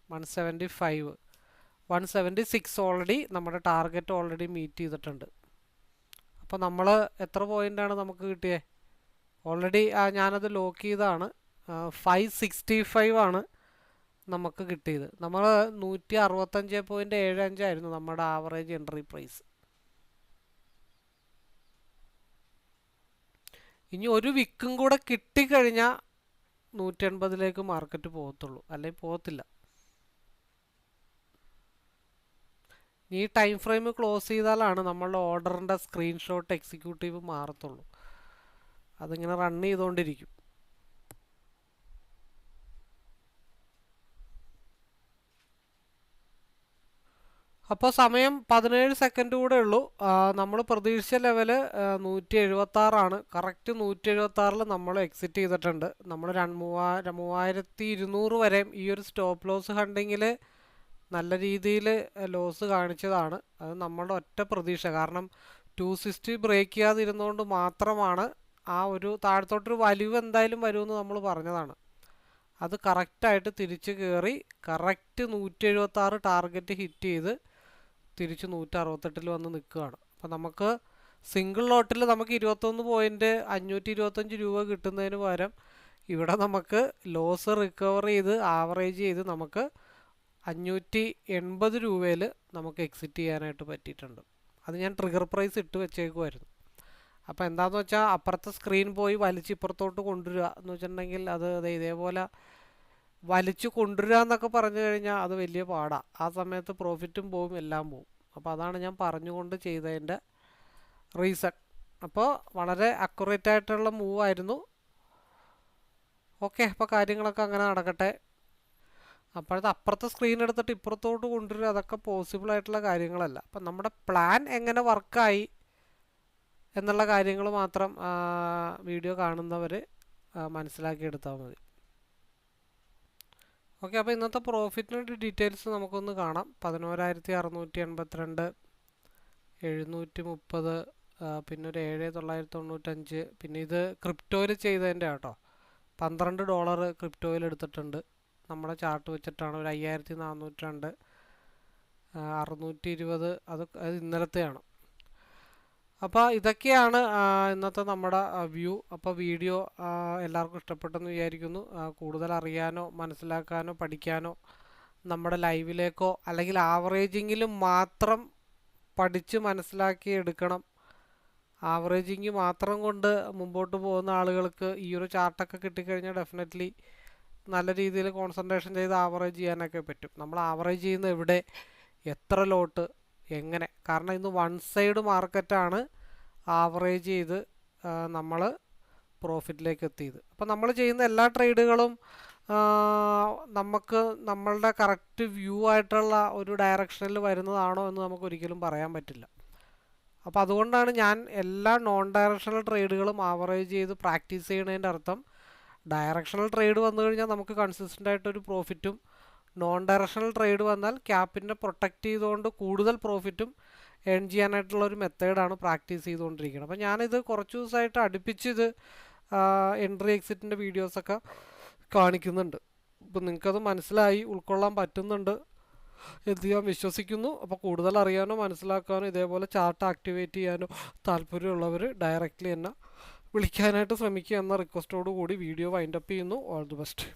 175, 176 ഓൾറെഡി നമ്മുടെ ടാർഗറ്റ് ഓൾറെഡി മീറ്റ് ചെയ്തിട്ടുണ്ട്. അപ്പോൾ നമ്മൾ എത്ര പോയിൻ്റാണ് നമുക്ക് കിട്ടിയത്? ഓൾറെഡി ഞാനത് ലോക്ക് ചെയ്താണ്. 565 ആണ് നമുക്ക് കിട്ടിയത്. നമ്മൾ 165.75 ആയിരുന്നു നമ്മുടെ ആവറേജ് എൻട്രി പ്രൈസ്. ഇനി ഒരു വിക്കും കൂടെ കിട്ടിക്കഴിഞ്ഞാൽ 180 മാർക്കറ്റ് പോകത്തുള്ളൂ, അല്ലെങ്കിൽ പോകത്തില്ല. ഈ ടൈം ഫ്രെയിം ക്ലോസ് ചെയ്താലാണ് നമ്മളുടെ ഓർഡറിൻ്റെ സ്ക്രീൻഷോട്ട് എക്സിക്യൂട്ടീവ് മാറത്തുള്ളൂ. അതിങ്ങനെ റൺ ചെയ്തുകൊണ്ടിരിക്കും. അപ്പോൾ സമയം 17 സെക്കൻഡ് കൂടെ ഉള്ളൂ. നമ്മൾ പ്രതീക്ഷിച്ച ലെവല് 176 കറക്റ്റ് 176 നമ്മൾ എക്സിറ്റ് ചെയ്തിട്ടുണ്ട്. നമ്മൾ 3200 വരെയും ഈ ഒരു സ്റ്റോപ്പ് ലോസ് ഹണ്ടിങ്ങിൽ നല്ല രീതിയിൽ ലോസ് കാണിച്ചതാണ്. അത് നമ്മളുടെ ഒറ്റ പ്രതീക്ഷ. കാരണം 260 ബ്രേക്ക് ചെയ്യാതിരുന്നുകൊണ്ട് മാത്രമാണ് ആ ഒരു താഴത്തോട്ടൊരു വലിവ് എന്തായാലും വരുമെന്ന് നമ്മൾ പറഞ്ഞതാണ്. അത് കറക്റ്റായിട്ട് തിരിച്ച് കയറി കറക്റ്റ് 176 ടാർഗറ്റ് ഹിറ്റ് ചെയ്ത് തിരിച്ച് 168 വന്ന് നിൽക്കുകയാണ്. അപ്പോൾ നമുക്ക് സിംഗിൾ ലോട്ടിൽ നമുക്ക് 21.525 രൂപ കിട്ടുന്നതിന് പകരം ഇവിടെ നമുക്ക് ലോസ് റിക്കവർ ചെയ്ത് ആവറേജ് ചെയ്ത് നമുക്ക് 580 രൂപയിൽ നമുക്ക് എക്സിറ്റ് ചെയ്യാനായിട്ട് പറ്റിയിട്ടുണ്ട്. അത് ഞാൻ ട്രിഗർ പ്രൈസ് ഇട്ട് വെച്ചേക്കുമായിരുന്നു. അപ്പോൾ എന്താണെന്ന് വെച്ചാൽ അപ്പുറത്തെ സ്ക്രീൻ പോയി വലിച്ച് ഇപ്പുറത്തോട്ട് കൊണ്ടുവരിക എന്ന് വെച്ചിട്ടുണ്ടെങ്കിൽ അത് ഇതേപോലെ വലിച്ചു കൊണ്ടുവരിക എന്നൊക്കെ പറഞ്ഞു കഴിഞ്ഞാൽ അത് വലിയ പാടാണ്. ആ സമയത്ത് പ്രോഫിറ്റും പോവും, എല്ലാം പോവും. അപ്പോൾ അതാണ് ഞാൻ പറഞ്ഞുകൊണ്ട് ചെയ്തതിൻ്റെ റീസൺ. അപ്പോൾ വളരെ അക്യുറേറ്റ് ആയിട്ടുള്ള മൂവ് ആയിരുന്നു. ഓക്കെ, അപ്പോൾ കാര്യങ്ങളൊക്കെ അങ്ങനെ നടക്കട്ടെ. അപ്പോഴത്തെ അപ്പുറത്തെ സ്ക്രീൻ എടുത്തിട്ട് ഇപ്പുറത്തോട്ട് കൊണ്ടുവരിക അതൊക്കെ പോസിബിൾ ആയിട്ടുള്ള കാര്യങ്ങളല്ല. അപ്പം നമ്മുടെ പ്ലാൻ എങ്ങനെ വർക്കായി എന്നുള്ള കാര്യങ്ങൾ മാത്രം വീഡിയോ കാണുന്നവർ മനസ്സിലാക്കിയെടുത്താൽ മതി. ഓക്കെ, അപ്പോൾ ഇന്നത്തെ പ്രോഫിറ്റിൻ്റെ ഡീറ്റെയിൽസ് നമുക്കൊന്ന് കാണാം. 11,682, 730, പിന്നെ ഒരു 7,995, പിന്നെ ഇത് ക്രിപ്റ്റോയിൽ ചെയ്തതിൻ്റെ കേട്ടോ. $12 ക്രിപ്റ്റോയിൽ എടുത്തിട്ടുണ്ട്. നമ്മുടെ ചാർട്ട് വെച്ചിട്ടാണ്. ഒരു 5,402, 620 അത് ഇന്നലത്തെയാണ്. അപ്പോൾ ഇതൊക്കെയാണ് ഇന്നത്തെ നമ്മുടെ വ്യൂ. അപ്പോൾ വീഡിയോ എല്ലാവർക്കും ഇഷ്ടപ്പെട്ടെന്ന് വിചാരിക്കുന്നു. കൂടുതൽ അറിയാനോ മനസ്സിലാക്കാനോ പഠിക്കാനോ നമ്മുടെ ലൈവിലേക്കോ അല്ലെങ്കിൽ ആവറേജിങ്ങിലും മാത്രം പഠിച്ച് മനസ്സിലാക്കി എടുക്കണം. ആവറേജിങ് മാത്രം കൊണ്ട് മുമ്പോട്ട് പോകുന്ന ആളുകൾക്ക് ഈ ഒരു ചാർട്ടൊക്കെ കിട്ടിക്കഴിഞ്ഞാൽ ഡെഫിനറ്റ്ലി നല്ല രീതിയിൽ കോൺസെൻട്രേഷൻ ചെയ്ത് ആവറേജ് ചെയ്യാനൊക്കെ പറ്റും. നമ്മൾ ആവറേജ് ചെയ്യുന്ന എവിടെ, എത്ര ലോട്ട്, എങ്ങനെ? കാരണം ഇന്ന് വൺ സൈഡ് മാർക്കറ്റാണ് ആവറേജ് ചെയ്ത് നമ്മൾ പ്രോഫിറ്റിലേക്ക് എത്തിയത്. അപ്പോൾ നമ്മൾ ചെയ്യുന്ന എല്ലാ ട്രേഡുകളും നമുക്ക് നമ്മളുടെ കറക്റ്റ് വ്യൂ ആയിട്ടുള്ള ഒരു ഡയറക്ഷനിൽ വരുന്നതാണോ എന്ന് നമുക്ക് ഒരിക്കലും പറയാൻ പറ്റില്ല. അപ്പോൾ അതുകൊണ്ടാണ് ഞാൻ എല്ലാ നോൺ ഡയറക്ഷണൽ ട്രേഡുകളും ആവറേജ് ചെയ്ത് പ്രാക്ടീസ് ചെയ്യുന്നതിൻ്റെ അർത്ഥം. ഡയറക്ഷണൽ ട്രേഡ് വന്നു കഴിഞ്ഞാൽ നമുക്ക് കൺസിസ്റ്റൻ്റ് ആയിട്ടൊരു പ്രോഫിറ്റും, നോൺ ഡയറക്ഷണൽ ട്രേഡ് വന്നാൽ ക്യാപ്പിനെ പ്രൊട്ടക്റ്റ് ചെയ്തുകൊണ്ട് കൂടുതൽ പ്രോഫിറ്റും ഏൺ ചെയ്യാനായിട്ടുള്ള ഒരു മെത്തേഡാണ് പ്രാക്ടീസ് ചെയ്തുകൊണ്ടിരിക്കുന്നത്. അപ്പോൾ ഞാനിത് കുറച്ച് ദിവസമായിട്ട് അടുപ്പിച്ചിത് എൻട്രി എക്സിറ്റിൻ്റെ വീഡിയോസൊക്കെ കാണിക്കുന്നുണ്ട്. അപ്പോൾ നിങ്ങൾക്കത് മനസ്സിലായി, ഉൾക്കൊള്ളാൻ പറ്റുന്നുണ്ട് എന്ന് ഞാൻ വിശ്വസിക്കുന്നു. അപ്പോൾ കൂടുതൽ അറിയാനോ മനസ്സിലാക്കാനോ ഇതേപോലെ ചാർട്ട് ആക്ടിവേറ്റ് ചെയ്യാനോ താല്പര്യമുള്ളവർ ഡയറക്റ്റ്ലി എന്നെ വിളിക്കാനായിട്ട് ശ്രമിക്കുക എന്ന റിക്വസ്റ്റോടു കൂടി വീഡിയോ വൈൻഡപ്പ് ചെയ്യുന്നു. All the best.